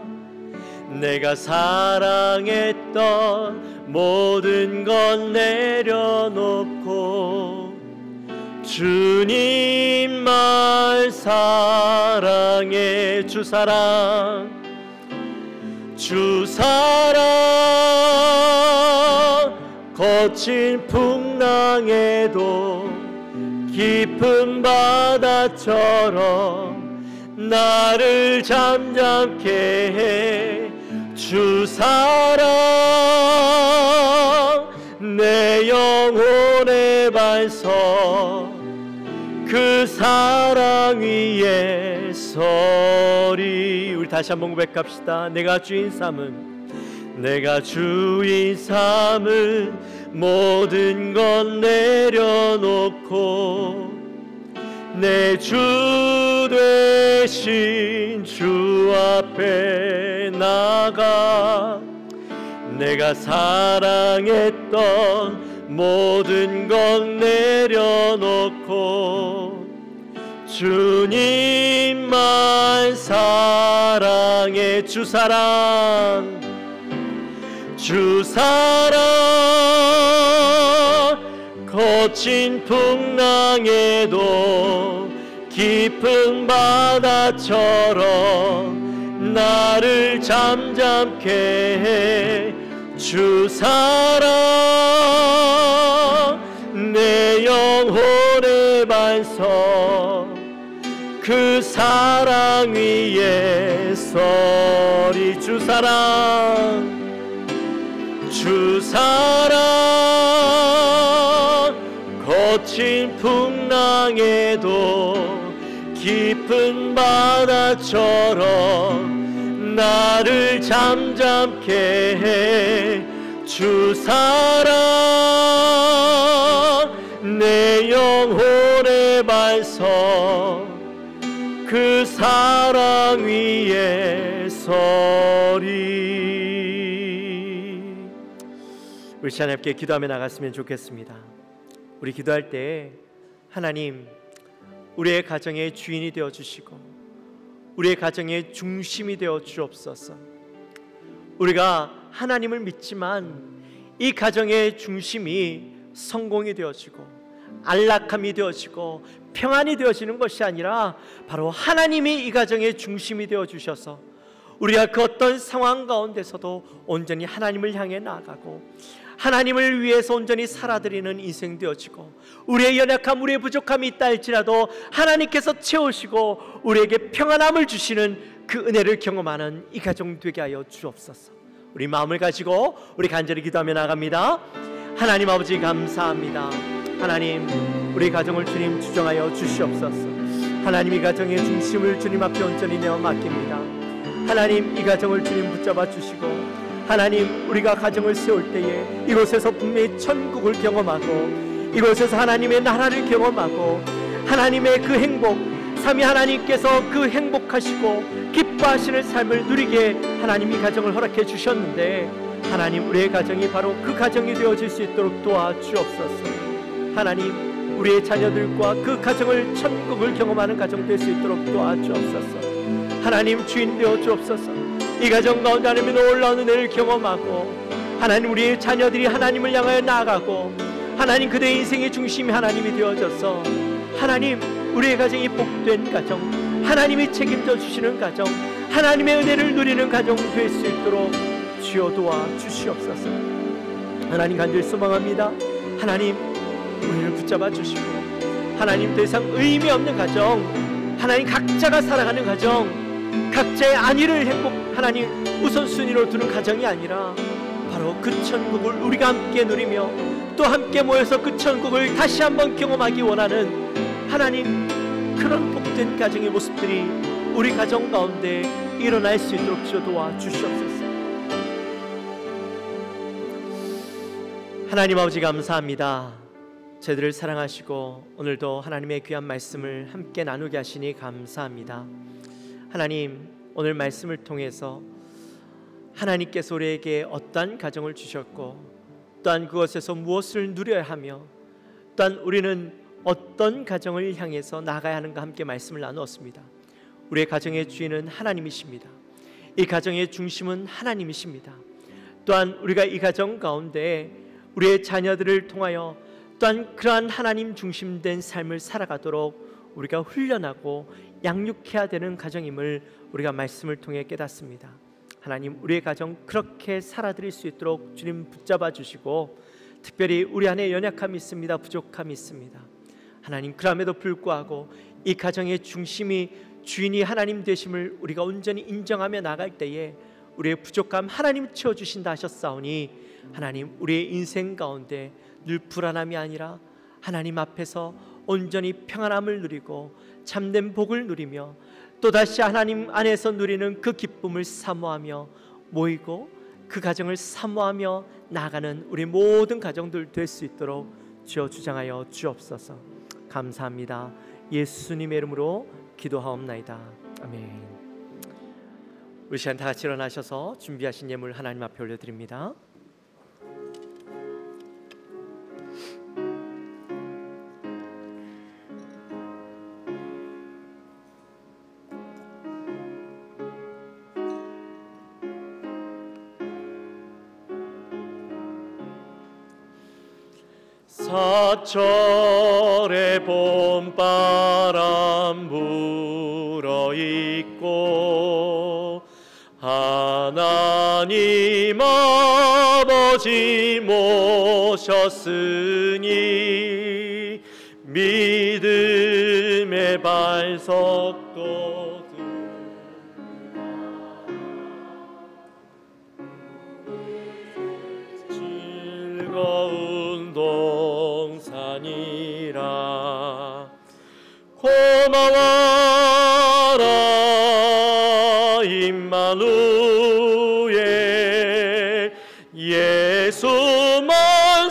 내가 사랑했던 모든 것 내려놓고 주님만 사랑해. 주 사랑 거친 풍랑에도 깊은 바다처럼 나를 잠잠케 해. 주 사랑 내 영혼의 반석 그 사랑 위에 서리. 우리 다시 한번 고백합시다. 내가 주인 삼은 모든 것 내려놓고 내 주 되신 주 앞에 나가 내가 사랑했던 모든 것 내려놓고 주님만 사랑해. 주 사랑 거친 풍랑에도 깊은 바다처럼 나를 잠잠케 해. 주 사랑 내 영혼의 반석 그 사랑 위에 서리. 주 사랑 거친 풍랑에도 깊은 바다처럼 나를 잠잠케 해. 주 사랑 내 영혼의 반석 그 사랑 위에 서리. 우리 시간 함께 기도하며 나갔으면 좋겠습니다. 우리 기도할 때 하나님 우리의 가정의 주인이 되어 주시고 우리의 가정의 중심이 되어 주옵소서. 우리가 하나님을 믿지만 이 가정의 중심이 성공이 되어지고 안락함이 되어지고 평안이 되어지는 것이 아니라 바로 하나님이 이 가정의 중심이 되어 주셔서 우리가 그 어떤 상황 가운데서도 온전히 하나님을 향해 나아가고 하나님을 위해서 온전히 살아드리는 인생 되어지고 우리의 연약함, 우리의 부족함이 있다 할지라도 하나님께서 채우시고 우리에게 평안함을 주시는 그 은혜를 경험하는 이 가정 되게 하여 주옵소서. 우리 마음을 가지고 우리 간절히 기도하며 나갑니다. 하나님 아버지 감사합니다. 하나님 우리 가정을 주님 주정하여 주시옵소서. 하나님 이 가정의 중심을 주님 앞에 온전히 내어 맡깁니다. 하나님 이 가정을 주님 붙잡아 주시고 하나님 우리가 가정을 세울 때에 이곳에서 분명히 천국을 경험하고 이곳에서 하나님의 나라를 경험하고 하나님의 그 행복 삼위 하나님께서 그 행복하시고 기뻐하시는 삶을 누리게 하나님 이 가정을 허락해 주셨는데 하나님 우리의 가정이 바로 그 가정이 되어질 수 있도록 도와주옵소서. 하나님 우리의 자녀들과 그 가정을 천국을 경험하는 가정 될 수 있도록 도와주옵소서. 하나님 주인 되어 주옵소서. 이 가정 가운데 하나님의 놀라운 은혜를 경험하고 하나님 우리의 자녀들이 하나님을 향하여 나아가고 하나님 그들의 인생의 중심이 하나님이 되어져서 하나님 우리의 가정이 복된 가정, 하나님이 책임져 주시는 가정, 하나님의 은혜를 누리는 가정 될 수 있도록 주여 도와 주시옵소서. 하나님 간절히 소망합니다. 하나님 우리를 붙잡아 주시고 하나님 더 이상 의미 없는 가정, 하나님 각자가 살아가는 가정, 각자의 안위를 행복 하나님 우선순위로 두는 가정이 아니라 바로 그 천국을 우리가 함께 누리며 또 함께 모여서 그 천국을 다시 한번 경험하기 원하는 하나님 그런 복된 가정의 모습들이 우리 가정 가운데 일어날 수 있도록 주여 도와주시옵소서. 하나님 아버지 감사합니다. 저희들을 사랑하시고 오늘도 하나님의 귀한 말씀을 함께 나누게 하시니 감사합니다. 하나님 오늘 말씀을 통해서 하나님께서 우리에게 어떠한 가정을 주셨고 또한 그것에서 무엇을 누려야 하며 또한 우리는 어떤 가정을 향해서 나가야 하는가 함께 말씀을 나누었습니다. 우리의 가정의 주인은 하나님이십니다. 이 가정의 중심은 하나님이십니다. 또한 우리가 이 가정 가운데 우리의 자녀들을 통하여 또한 그러한 하나님 중심된 삶을 살아가도록 우리가 훈련하고 양육해야 되는 가정임을 우리가 말씀을 통해 깨닫습니다. 하나님 우리의 가정 그렇게 살아드릴 수 있도록 주님 붙잡아 주시고 특별히 우리 안에 연약함이 있습니다. 부족함이 있습니다. 하나님 그럼에도 불구하고 이 가정의 중심이 주인이 하나님 되심을 우리가 온전히 인정하며 나갈 때에 우리의 부족함 하나님 채워주신다 하셨사오니 하나님 우리의 인생 가운데 늘 불안함이 아니라 하나님 앞에서 온전히 평안함을 누리고 참된 복을 누리며 또다시 하나님 안에서 누리는 그 기쁨을 사모하며 모이고 그 가정을 사모하며 나아가는 우리 모든 가정들 될 수 있도록 주여 주장하여 주옵소서. 감사합니다. 예수님의 이름으로 기도하옵나이다. 아멘. 우리 시간 다 같이 일어나셔서 준비하신 예물 하나님 앞에 올려드립니다. 사철의 봄바람 불어있고 하나님 아버지 모셨으니 믿음의 발석도 즐거운 동산이라 고마워라 임마누엘 예수만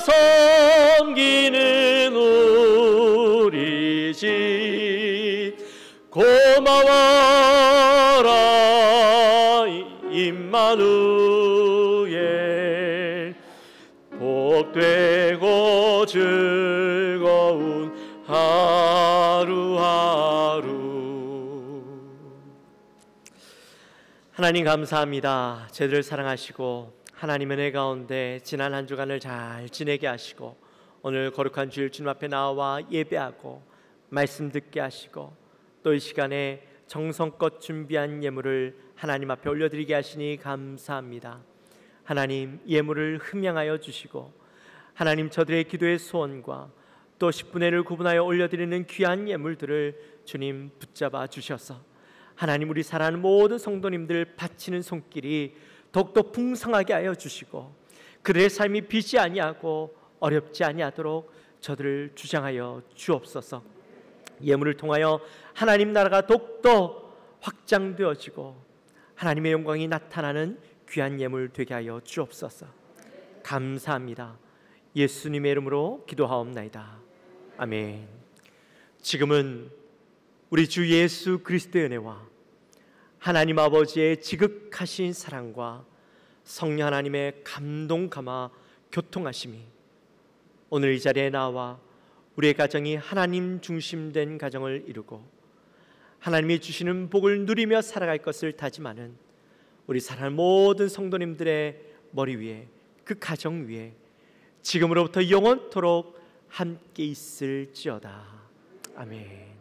섬기는 우리 집 고마워라 임마누엘 복되고 즐거운 하루하루. 하나님 감사합니다. 저희들을 사랑하시고 하나님의 은혜 가운데 지난 한 주간을 잘 지내게 하시고 오늘 거룩한 주일 주님 앞에 나와 예배하고 말씀 듣게 하시고 또 이 시간에 정성껏 준비한 예물을 하나님 앞에 올려드리게 하시니 감사합니다. 하나님 예물을 흠양하여 주시고 하나님 저들의 기도의 소원과 또 10분의 1을 구분하여 올려드리는 귀한 예물들을 주님 붙잡아 주셔서 하나님 우리 사랑하는 모든 성도님들 바치는 손길이 더욱더 풍성하게 하여 주시고 그들의 삶이 비지 아니하고 어렵지 아니하도록 저들을 주장하여 주옵소서. 예물을 통하여 하나님 나라가 더욱더 확장되어지고 하나님의 영광이 나타나는 귀한 예물 되게 하여 주옵소서. 감사합니다. 예수님의 이름으로 기도하옵나이다. 아멘. 지금은 우리 주 예수 그리스도의 은혜와 하나님 아버지의 지극하신 사랑과 성령 하나님의 감동 감화 교통하심이 오늘 이 자리에 나와 우리의 가정이 하나님 중심된 가정을 이루고 하나님이 주시는 복을 누리며 살아갈 것을 다짐하는 우리 사랑하는 모든 성도님들의 머리 위에, 그 가정 위에 지금으로부터 영원토록 함께 있을지어다. 아멘.